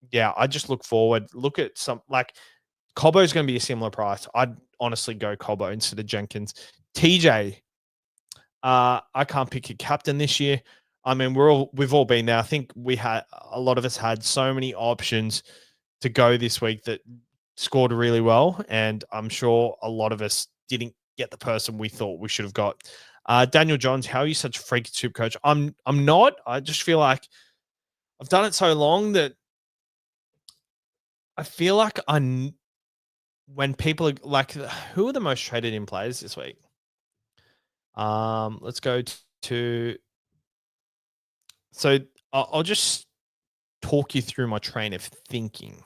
yeah, I just look forward. Look at some like Cobbo's going to be a similar price. I'd honestly go Cobbo instead of Jenkins. TJ, I can't pick a captain this year. I mean, we've all been there. I think a lot of us had so many options to go this week that scored really well, and I'm sure a lot of us didn't get the person we thought we should have got. Daniel Johns, how are you such a freak super coach? I'm not. I just feel like I've done it so long that I feel like when people are like, who are the most traded in players this week? Let's go to. So I'll just talk you through my train of thinking.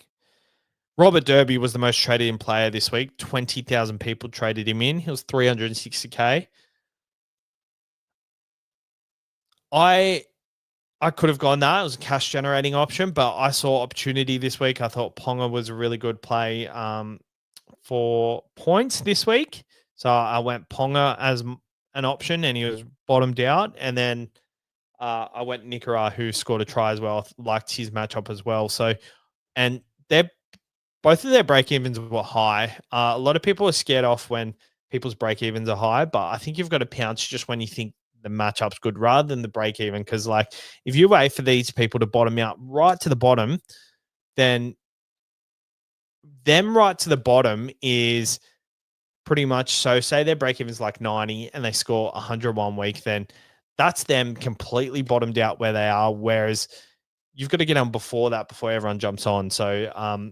Robert Derby was the most traded in player this week. 20,000 people traded him in. He was 360K. I could have gone that. It was a cash generating option, but I saw opportunity this week. I thought Ponga was a really good play for points this week. So I went Ponga as an option and he was bottomed out. And then I went Nikora, who scored a try as well. Liked his matchup as well. So, and both of their break evens were high. A lot of people are scared off when people's break evens are high, but I think you've got to pounce just when you think the matchup's good rather than the break even. Because like if you wait for these people to bottom out right to the bottom, then them right to the bottom is pretty much so. Say their break even's like 90 and they score 100 one week, then that's them completely bottomed out where they are. Whereas you've got to get on before that, before everyone jumps on. So I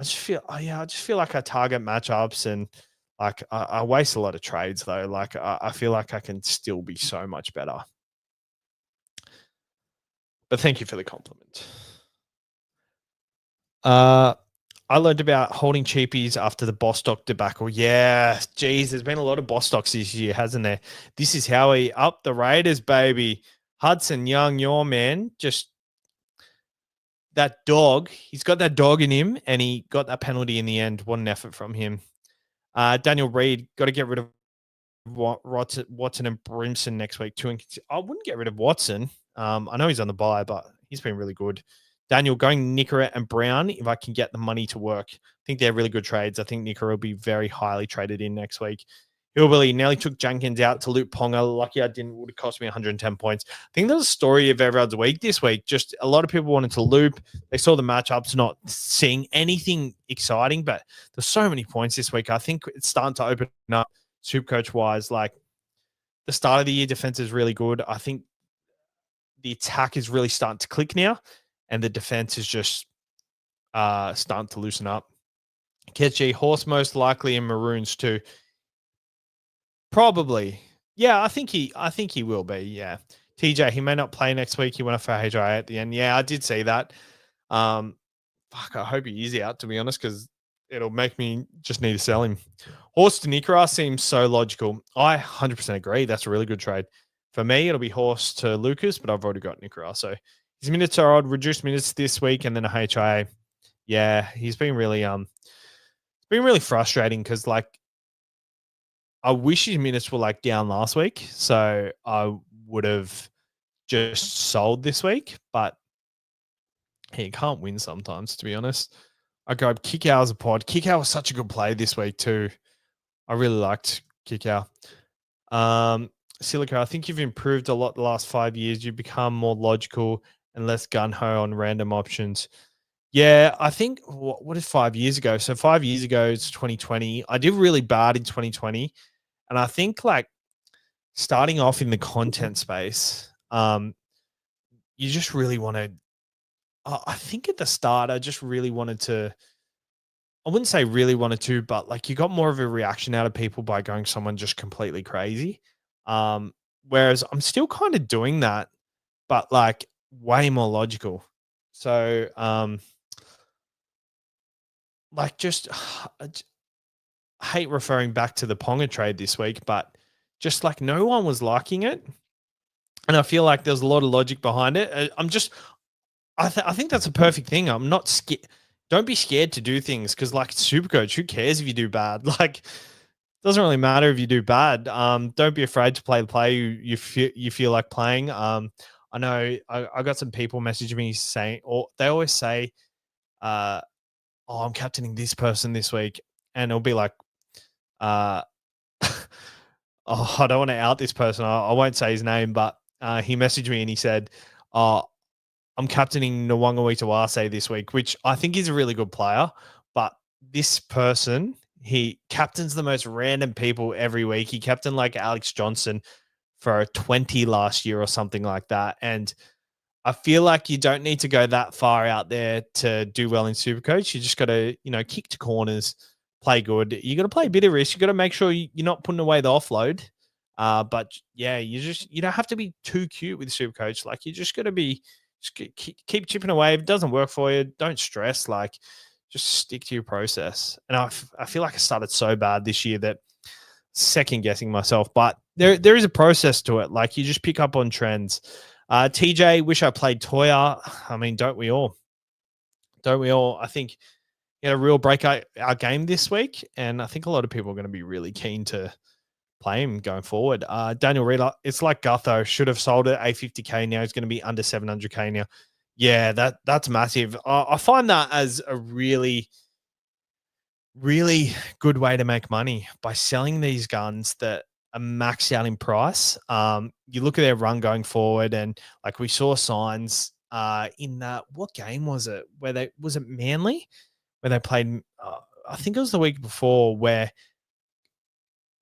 just feel like I target matchups and like I waste a lot of trades though. Like I feel like I can still be so much better. But thank you for the compliment. I learned about holding cheapies after the Bostock debacle. Yeah, geez, there's been a lot of Bostocks this year, hasn't there? This is how he up the Raiders, baby. Hudson Young, your man, just that dog. He's got that dog in him, and he got that penalty in the end. What an effort from him. Daniel Reed, got to get rid of Watson and Brimson next week too. I wouldn't get rid of Watson. I know he's on the bye, but he's been really good. Daniel, going Nicorette and Brown, if I can get the money to work. I think they're really good trades. I think Nicorette will be very highly traded in next week. Hillbilly nearly took Jenkins out to loot Ponga. Lucky I didn't. Would have cost me 110 points. I think there's a story of everyone's week this week. Just a lot of people wanted to loop. They saw the matchups, not seeing anything exciting, but there's so many points this week. I think it's starting to open up Supercoach wise. Like the start of the year defense is really good. I think the attack is really starting to click now. And the defense is just starting to loosen up. Ketchy, Horse most likely in Maroons too. Probably. Yeah, I think he will be, yeah. TJ, he may not play next week. He went off for HIA at the end. Yeah, I did see that. I hope he is out, to be honest, because it'll make me just need to sell him. Horse to Nikora seems so logical. I 100% agree. That's a really good trade. For me, it'll be Horse to Lucas, but I've already got Nikora. So his minutes are odd, reduced minutes this week, and then a HIA. Yeah, he's been really it's been really frustrating because like I wish his minutes were like down last week, so I would have just sold this week, but he can't win sometimes, to be honest. I grabbed Kickow as a pod. Kickow was such a good play this week too. I really liked Kickow. Silica, I think you've improved a lot the last 5 years. You've become more logical and less gun-ho on random options. Yeah, I think, what is 5 years ago? So 5 years ago, it's 2020. I did really bad in 2020. And I think like starting off in the content space, you just really want to, I think at the start, I just really wanted to, I wouldn't say really wanted to, but like you got more of a reaction out of people by going someone just completely crazy. Whereas I'm still kind of doing that, but like way more logical. So, like just I hate referring back to the Ponga trade this week, but just like no one was liking it. And I feel like there's a lot of logic behind it. I'm just, I think that's a perfect thing. I'm not scared. Don't be scared to do things because, like, Supercoach, who cares if you do bad? Like, doesn't really matter if you do bad. Don't be afraid to play the play you feel like playing. I know I got some people messaging me saying, or they always say, "Oh, I'm captaining this person this week," and it'll be like, uh, "Oh, I don't want to out this person. I won't say his name, but he messaged me and he said, "Oh, I'm captaining Nwanga Witawase this week," which I think is a really good player. But this person, he captains the most random people every week. He captained like Alex Johnson for a 20 last year or something like that. And I feel like you don't need to go that far out there to do well in Supercoach. You just got to, kick to corners, play good. You got to play a bit of risk. You got to make sure you're not putting away the offload. But yeah, you don't have to be too cute with Supercoach. Like you just got to be, keep chipping away. If it doesn't work for you, don't stress. Like just stick to your process. And I feel like I started so bad this year that second guessing myself, but there is a process to it. Like you just pick up on trends. TJ, wish I played Toya. I mean, don't we all? Don't we all? I think he had a real breakout our game this week, and I think a lot of people are going to be really keen to play him going forward. Daniel Reader, it's like Gutho, should have sold it $850K. Now he's going to be under $700K now. Yeah, that's massive. I find that as a really, really good way to make money by selling these guns that are maxed out in price. You look at their run going forward, and like we saw signs in that, what game was it? Was it Manly where they played? I think it was the week before. Where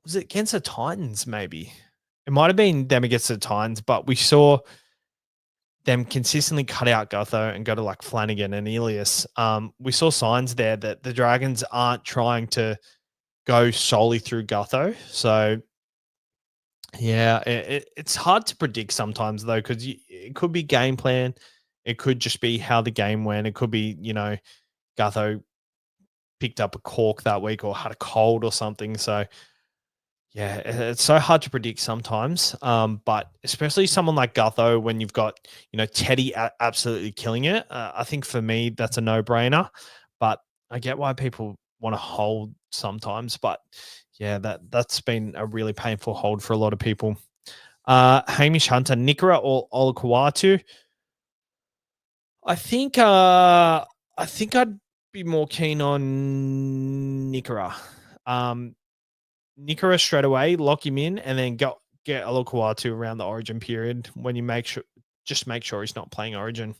was it against the Titans? Maybe it might have been them against the Titans, but we saw them consistently cut out Gutho and go to like Flanagan and Elias. We saw signs there that the Dragons aren't trying to go solely through Gutho. So yeah, it's hard to predict sometimes though, because it could be game plan. It could just be how the game went. It could be, Gutho picked up a cork that week or had a cold or something. So yeah, it's so hard to predict sometimes. But especially someone like Gutho, when you've got, Teddy absolutely killing it. I think for me, that's a no-brainer. But I get why people want to hold sometimes. But yeah, that's been a really painful hold for a lot of people. Hamish Hunter, Nikora or Olakawatu. I think I'd be more keen on Nikora. Nikora straight away, lock him in, and then get Olakawatu around the Origin period when you make sure he's not playing Origin.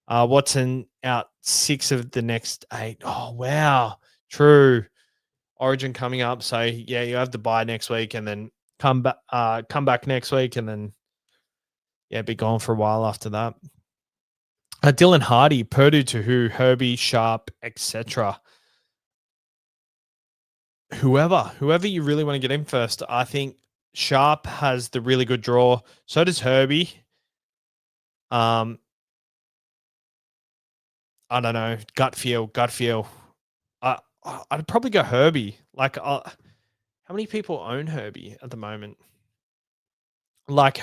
Watson out 6 of the next 8. Oh wow, true. Origin coming up, so yeah, you have to buy next week, and then come back next week, and then be gone for a while after that. Dylan Hardy, Purdue to who, Herbie, Sharp, etc. Whoever you really want to get in first. I think Sharp has the really good draw. So does Herbie. I don't know. Gut feel. I'd probably go Herbie. Like, how many people own Herbie at the moment? Like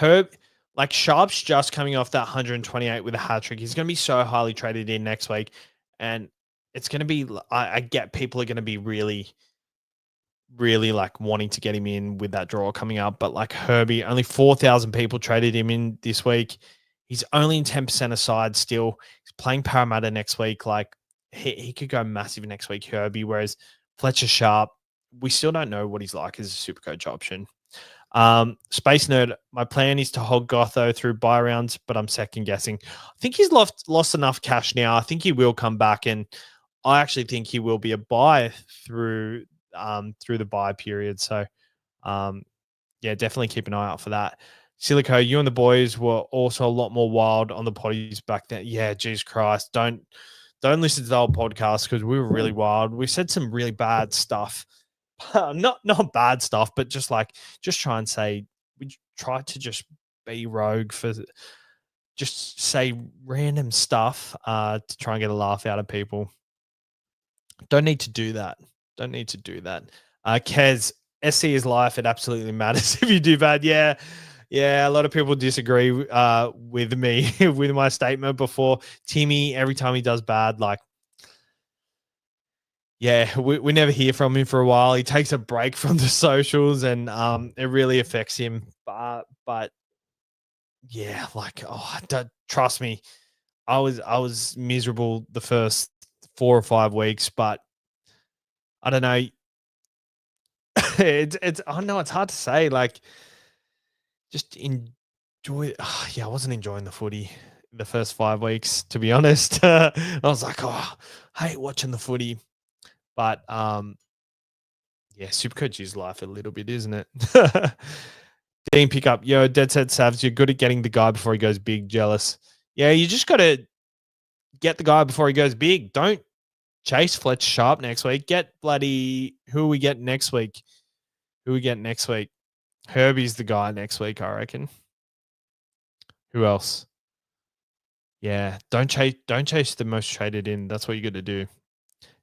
Sharp's just coming off that 128 with a hat trick. He's going to be so highly traded in next week, and it's going to be. I get people are going to be really, really like wanting to get him in with that draw coming up. But like Herbie, only 4,000 people traded him in this week. He's only in 10% aside still. He's playing Parramatta next week. Like he could go massive next week, Herbie. Whereas Fletcher Sharp, we still don't know what he's like as a super coach option. Space Nerd, my plan is to hog Gotho through buy rounds, but I'm second guessing. I think he's lost enough cash now. I think he will come back, and I actually think he will be a buy through the buy period. So yeah, definitely keep an eye out for that. Silico, you and the boys were also a lot more wild on the potties back then. Yeah, Jesus Christ. Don't listen to the old podcast because we were really wild. We said some really bad stuff. Not bad stuff, but just try and say we try to just be rogue for just say random stuff to try and get a laugh out of people. Don't need to do that. Kez, SC is life. It absolutely matters if you do bad. Yeah. A lot of people disagree with me with my statement before. Timmy, every time he does bad, like, yeah, we never hear from him for a while. He takes a break from the socials, and it really affects him. But yeah, like, trust me, I was miserable the first 4 or 5 weeks, but I don't know. it's I know it's hard to say. Like, just enjoy. Yeah, I wasn't enjoying the footy the first 5 weeks, to be honest. I was like, I hate watching the footy. But yeah, Supercoach is life a little bit, isn't it? Dean Pickup, yo, Dead Set Savs, you're good at getting the guy before he goes big. Jealous. Yeah, you just got to get the guy before he goes big. Don't chase Fletch Sharp next week. Get bloody who we get next week. Herbie's the guy next week, I reckon. Who else? Yeah, don't chase the most traded in. That's what you got to do.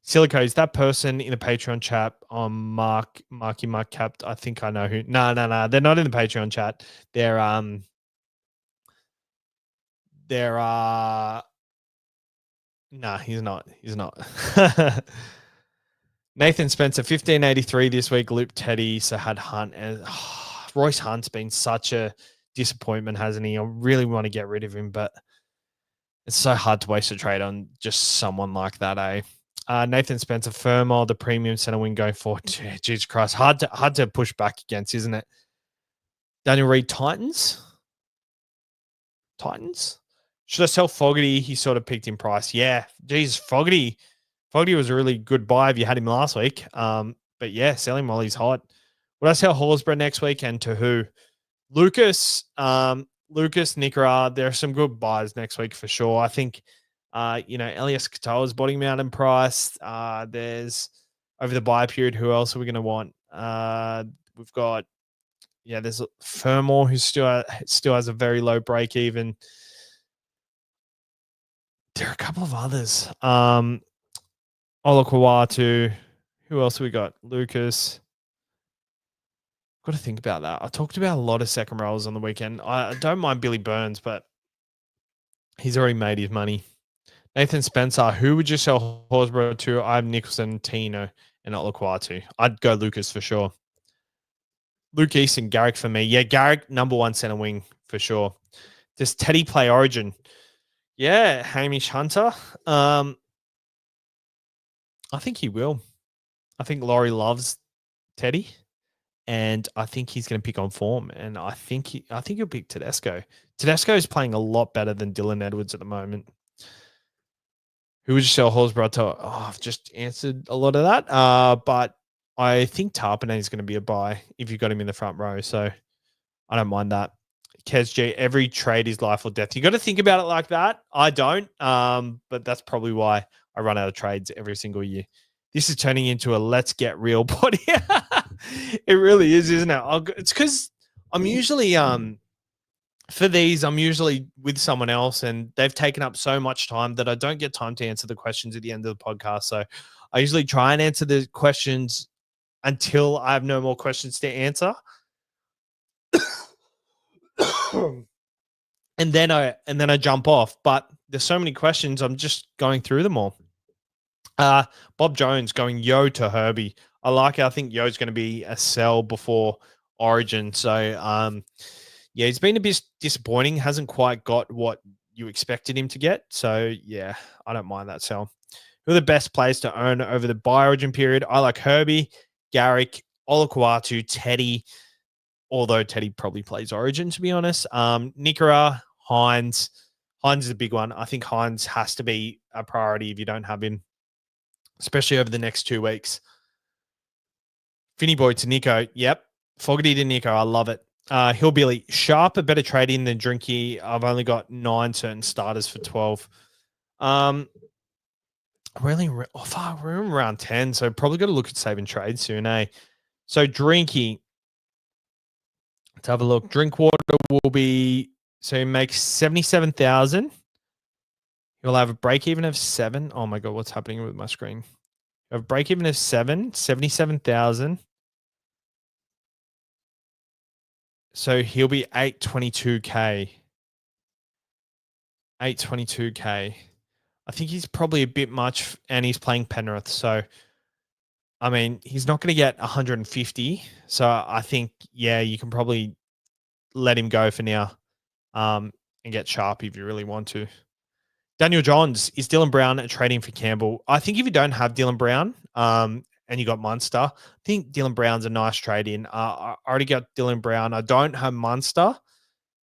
Silico, is that person in the Patreon chat on Marky Mark Capped? I think I know who. No. They're not in the Patreon chat. They're nah, he's not. Nathan Spencer, 1583 this week. Loop Teddy, so had Hunt. And Royce Hunt's been such a disappointment, hasn't he? I really want to get rid of him, but it's so hard to waste a trade on just someone like that, eh? Nathan Spencer, Fermor, the premium center wing going forward. Jesus Christ, hard to push back against, isn't it? Daniel Reed, Titans. Should I sell Fogarty? He sort of peaked in price. Yeah, geez, Fogarty was a really good buy if you had him last week. But yeah, sell him while he's hot. Would I sell Horsburgh next week, and to who? Lucas, Nickera. There are some good buys next week for sure. I think. Elias Katoa's bottoming out in price. There's over the buy period. Who else are we going to want? We've got, there's Fermor who still has a very low break even. There are a couple of others. Olakawatu. Who else have we got? Lucas. Got to think about that. I talked about a lot of second rows on the weekend. I don't mind Billy Burns, but he's already made his money. Nathan Spencer, who would you sell Horsburgh to? I have Nicholson, Tino, and Olaquatu. I'd go Lucas for sure. Luke Easton, Garrick for me. Yeah, Garrick, number 1 center wing for sure. Does Teddy play Origin? Yeah, Hamish Hunter. I think he will. I think Laurie loves Teddy, and I think he's going to pick on form. And I think he'll pick Tedesco. Tedesco is playing a lot better than Dylan Edwards at the moment. Who would you sell Horsburgh to? I've just answered a lot of that. But I think Tarpanen is going to be a buy if you got him in the front row. So I don't mind that. Kez G, every trade is life or death. You got to think about it like that. I don't. But that's probably why I run out of trades every single year. This is turning into a let's get real body. It really is, isn't it? It's because I'm usually for these, I'm usually with someone else, and they've taken up so much time that I don't get time to answer the questions at the end of the podcast. So I usually try and answer the questions until I have no more questions to answer. and then I jump off. But there's so many questions. I'm just going through them all. Bob Jones going Yo to Herbie. I like it. I think Yo's going to be a sell before Origin. So yeah, he's been a bit disappointing. Hasn't quite got what you expected him to get. So yeah, I don't mind that sell. Who are the best players to own over the Origin period? I like Herbie, Garrick, Olakuatu, Teddy. Although Teddy probably plays Origin, to be honest. Nikora, Hines. Hines is a big one. I think Hines has to be a priority if you don't have him, especially over the next 2 weeks. Finny Boy to Nico. Yep. Fogarty to Nico. I love it. Hillbilly. Sharp, a better trading than Drinky. I've only got 9 certain starters for 12. Really, we're in round 10, so probably got to look at saving trade soon, eh? So Drinky. Let's have a look. Drinkwater will be, so he makes 77,000. He'll have a break even of 7. Oh my God, what's happening with my screen? He'll have a break even of 77,000. So he'll be 822K. 822K. I think he's probably a bit much, and he's playing Penrith. So, I mean, he's not going to get 150. So I think, yeah, you can probably let him go for now and get Sharp if you really want to. Daniel Johns, is Dylan Brown trading for Campbell? I think if you don't have Dylan Brown and you got Munster, I think Dylan Brown's a nice trade in. I already got Dylan Brown. I don't have Munster,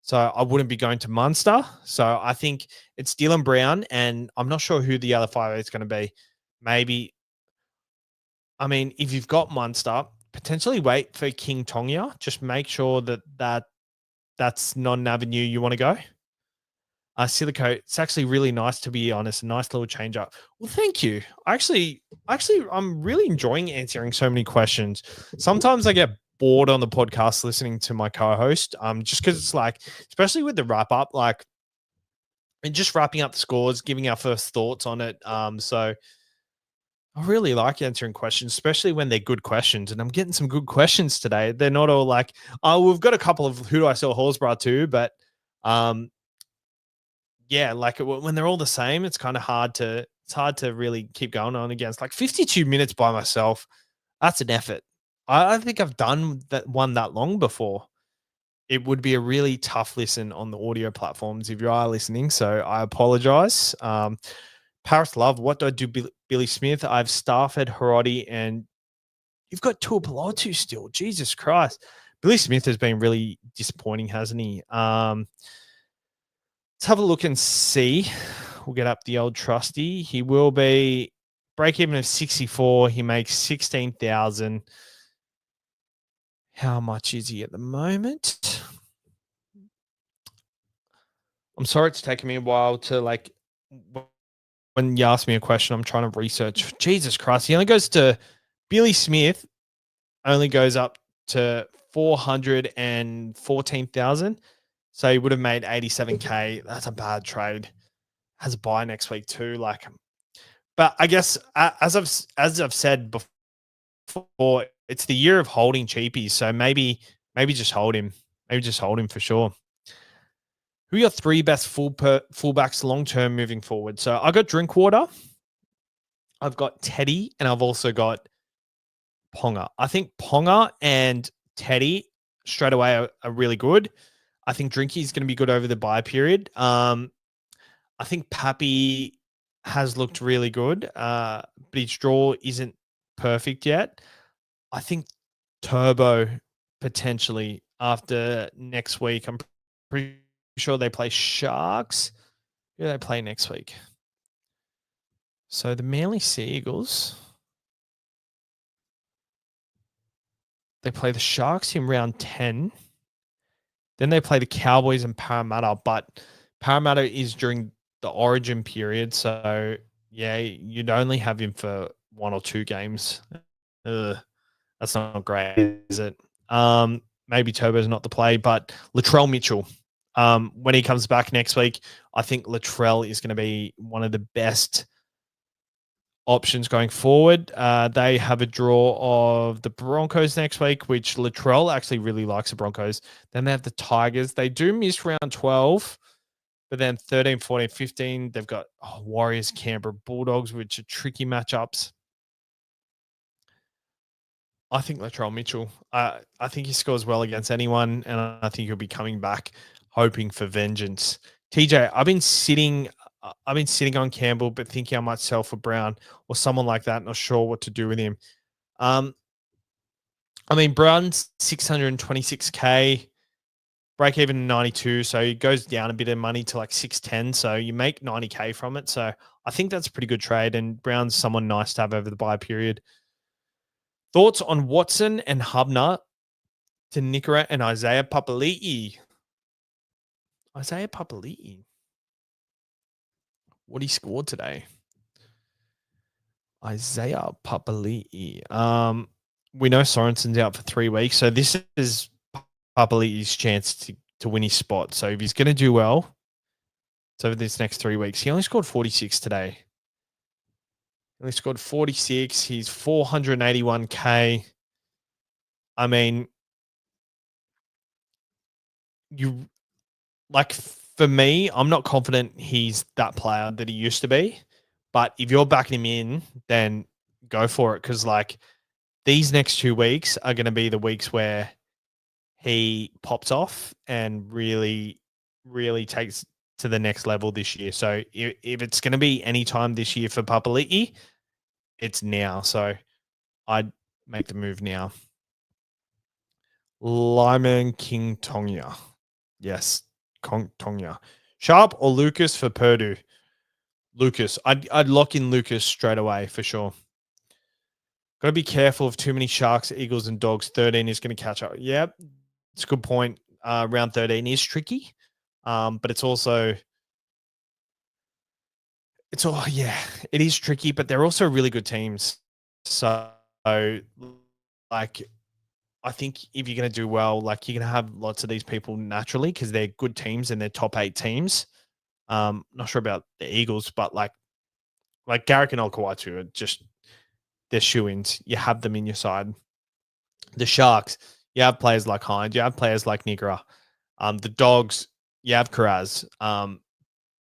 so I wouldn't be going to Munster. So I think it's Dylan Brown, and I'm not sure who the other 5 is going to be. Maybe, I mean, if you've got Munster, potentially wait for King Tonga. Just make sure that's not an avenue you want to go. SuperCoach, it's actually really nice, to be honest. A nice little change up. Well, thank you. Actually, I'm really enjoying answering so many questions. Sometimes I get bored on the podcast listening to my co-host, just because it's like, especially with the wrap up, like, and just wrapping up the scores, giving our first thoughts on it. So I really like answering questions, especially when they're good questions. And I'm getting some good questions today. They're not all like, oh, we've got a couple of who do I sell Horsburgh to, but yeah, like when they're all the same, it's kind of hard to really keep going on against. Like 52 minutes by myself, that's an effort. I don't think I've done that one that long before. It would be a really tough listen on the audio platforms if you are listening. So I apologize. Paris Love, what do I do, Billy Smith? I have Stafford, Hiroti, and you've got Tuapolotu still. Jesus Christ. Billy Smith has been really disappointing, hasn't he? Let's have a look and see. We'll get up the old trusty. He will be break even of 64. He makes 16,000. How much is he at the moment? I'm sorry it's taken me a while to, like, when you ask me a question, I'm trying to research. Jesus Christ. He only goes to Billy Smith, only goes up to 414,000. So he would have made 87K. That's a bad trade. Has a buy next week too. Like, but I guess as I've said before, it's the year of holding cheapies. So maybe just hold him. Maybe just hold him for sure. Who are your 3 best fullbacks long term moving forward? So I got Drinkwater, I've got Teddy, and I've also got Ponga. I think Ponga and Teddy straight away are really good. I think Drinky is going to be good over the bye period. I think Pappy has looked really good, but his draw isn't perfect yet. I think Turbo potentially after next week. I'm pretty sure they play Sharks. Who do they play next week? So the Manly Sea Eagles, they play the Sharks in round 10. Then they play the Cowboys and Parramatta, but Parramatta is during the Origin period. So, yeah, you'd only have him for 1 or 2 games. That's not great, is it? Maybe Turbo's not the play, but Latrell Mitchell, when he comes back next week, I think Latrell is going to be one of the best options going forward. They have a draw of the Broncos next week, which Latrell actually really likes the Broncos. Then they have the Tigers. They do miss round 12, but then 13, 14, 15, they've got Warriors, Canberra, Bulldogs, which are tricky matchups. I think Latrell Mitchell. I think he scores well against anyone, and I think he'll be coming back hoping for vengeance. TJ, I've been sitting on Campbell, but thinking I might sell for Brown or someone like that. Not sure what to do with him. I mean, Brown's 626K, break even 92, so he goes down a bit of money to like 610. So you make 90K from it. So I think that's a pretty good trade. And Brown's someone nice to have over the buy period. Thoughts on Watson and Hubner to Nickera and Isaiah Papali'i? Isaiah Papali'i. What he scored today? Isaiah Papali'i. We know Sorensen's out for 3 weeks, so this is Papali'i's chance to win his spot. So if he's going to do well, it's over this next 3 weeks. He only scored 46 today. He only scored 46. He's 481K. I mean, for me, I'm not confident he's that player that he used to be. But if you're backing him in, then go for it. Because these next 2 weeks are going to be the weeks where he pops off and really, really takes to the next level this year. So if it's going to be any time this year for Papali'i, it's now. So I'd make the move now. Lyman King Tonga. Yes, Tonga. Sharp or Lucas for Purdue? Lucas. I'd lock in Lucas straight away for sure. Got to be careful of too many Sharks, Eagles, and Dogs. 13 is going to catch up. Yep, it's a good point. Round 13 is tricky, but it's also it is tricky, but they're also really good teams. So, I think if you're going to do well, you're going to have lots of these people naturally because they're good teams and they're top 8 teams. Not sure about the Eagles, but like Garrick and Olkawatu are just they're shoo-ins. You have them in your side. The Sharks, you have players like Hind, you have players like Nigra. The Dogs, you have Karaz.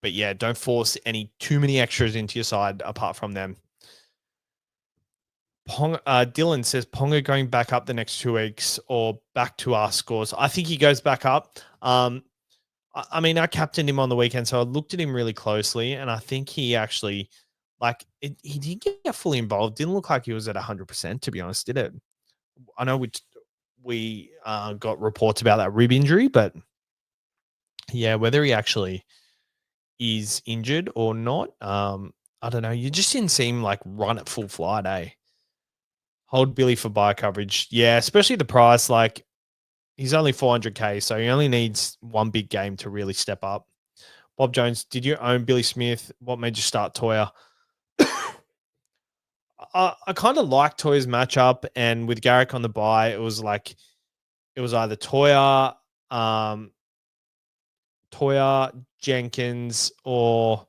But yeah, don't force too many extras into your side apart from them. Dylan says Ponga going back up the next 2 weeks or back to our scores. I think he goes back up. I mean, I captained him on the weekend, so I looked at him really closely, and I think he actually, he didn't get fully involved. Didn't look like he was at 100%, to be honest, did it? I know we got reports about that rib injury, but yeah, whether he actually is injured or not, I don't know. You just didn't see him run at full flight, eh? Hold Billy for buy coverage. Yeah, especially the price. He's only 400K, so he only needs one big game to really step up. Bob Jones, did you own Billy Smith? What made you start Toya? I kind of like Toya's matchup, and with Garrick on the buy, it was either Toya, Jenkins, or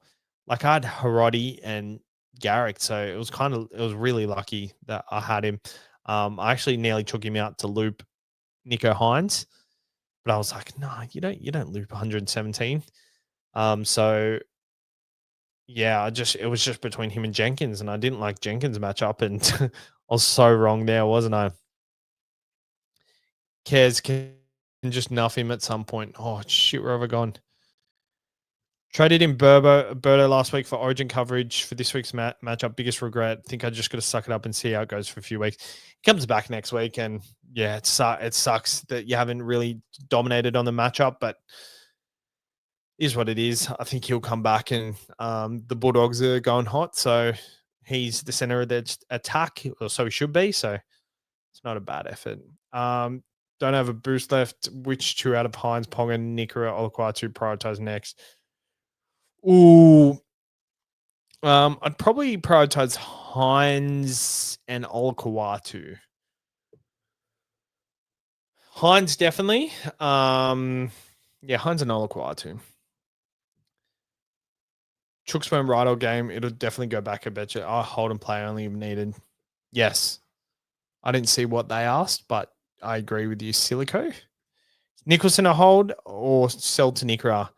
I had Harodi and Garrick, so it was really lucky that I had him. I actually nearly took him out to loop Nico Hines, but I was like, no, you don't loop 117. So yeah, it was just between him and Jenkins, and I didn't like Jenkins' matchup, and I was so wrong there, wasn't I? Cares can just nuff him at some point. Oh shit, where have I gone? Traded in Berto last week for Origin coverage for this week's matchup. Biggest regret. Think I just got to suck it up and see how it goes for a few weeks. He comes back next week, and yeah, it sucks that you haven't really dominated on the matchup, but is what it is. I think he'll come back, and the Bulldogs are going hot, so he's the center of their attack, or so he should be. So it's not a bad effort. Don't have a boost left. Which 2 out of Hines, Ponga, Nickera, Olaquatu prioritize next? Ooh, I'd probably prioritize Hines and Olakawatu. Hines definitely. Yeah, Hines and Olakawatu. Chooks went right all game. It'll definitely go back. I bet you. Oh, hold and play only if needed. Yes. I didn't see what they asked, but I agree with you, Silico. Nicholson a hold or sell to Nikra?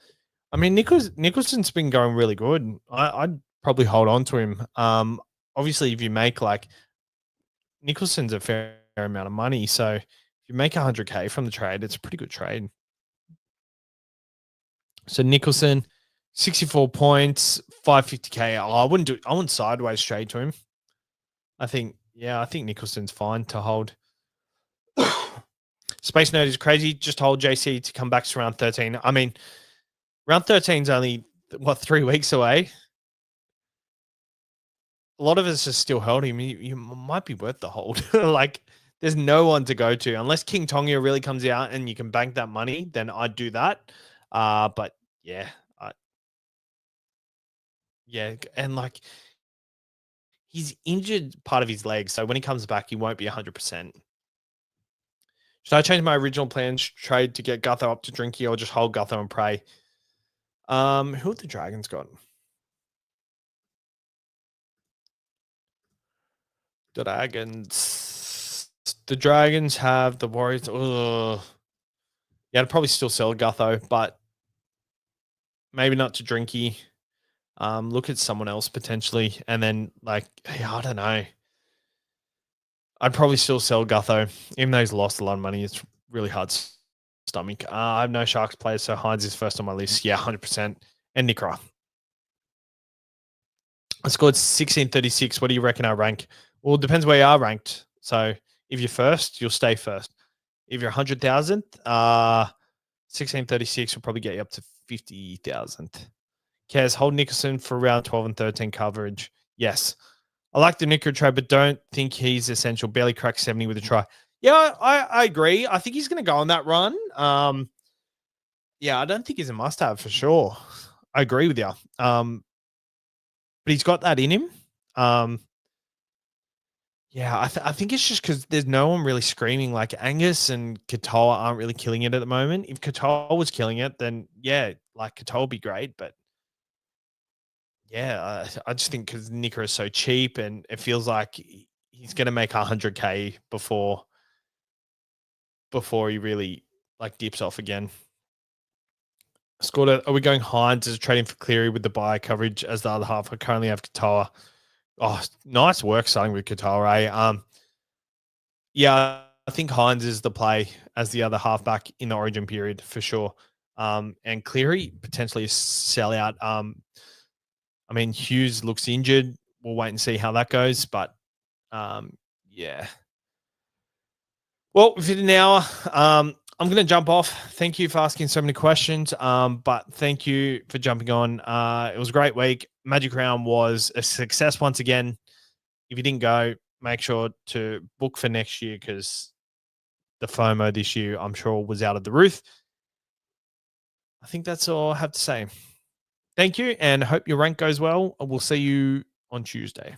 I mean, Nicholson's been going really good. I'd probably hold on to him. Obviously, if you make like Nicholson's a fair amount of money, so if you make 100K from the trade, it's a pretty good trade. So Nicholson, 64 points, 550K. Oh, I wouldn't sideways trade to him. I think Nicholson's fine to hold. Space Nerd is crazy. Just hold JC to come back to round 13. I mean, round 13 is only, 3 weeks away? A lot of us are still holding him. You might be worth the hold. Like, there's no one to go to. Unless King Tonga really comes out and you can bank that money, then I'd do that. But, yeah. Yeah, and, like, he's injured part of his leg, so when he comes back, he won't be 100%. Should I change my original plan trade to get Gutho up to Drinky or just hold Gutho and pray? Who have the Dragons got? Dragons. The Dragons have the Warriors. Ugh. Yeah, I'd probably still sell Gutho, but maybe not to Drinky. Look at someone else potentially, and then I don't know. I'd probably still sell Gutho, even though he's lost a lot of money. It's really hard to stomach. I have no Sharks players, so Hines is first on my list. Yeah, 100%. And Nikra. I scored 1636. What do you reckon I rank? Well, it depends where you are ranked. So if you're first, you'll stay first. If you're 100,000, 1636 will probably get you up to 50,000. Kaz, hold Nicholson for round 12 and 13 coverage. Yes. I like the Nicker trade, but don't think he's essential. Barely cracked 70 with a try. Yeah, I agree. I think he's going to go on that run. Yeah, I don't think he's a must-have for sure. I agree with you. But he's got that in him. Yeah, I think it's just because there's no one really screaming. Like Angus and Katoa aren't really killing it at the moment. If Katoa was killing it, then yeah, like Katoa would be great. But yeah, I just think because Nicker is so cheap and it feels like he's going to make 100K before he really like dips off again. Scored it. Are we going Hines as trading for Cleary with the buy coverage as the other half? I currently have Katoa. Oh, nice work starting with Katoa. Yeah, I think Hines is the play as the other halfback in the origin period for sure. And Cleary potentially a sellout. I mean, Hughes looks injured. We'll wait and see how that goes. But yeah. Well, within an hour, I'm going to jump off. Thank you for asking so many questions. But thank you for jumping on. It was a great week. Magic Round was a success once again. If you didn't go, make sure to book for next year because the FOMO this year, I'm sure, was out of the roof. I think that's all I have to say. Thank you and hope your rank goes well. We'll see you on Tuesday.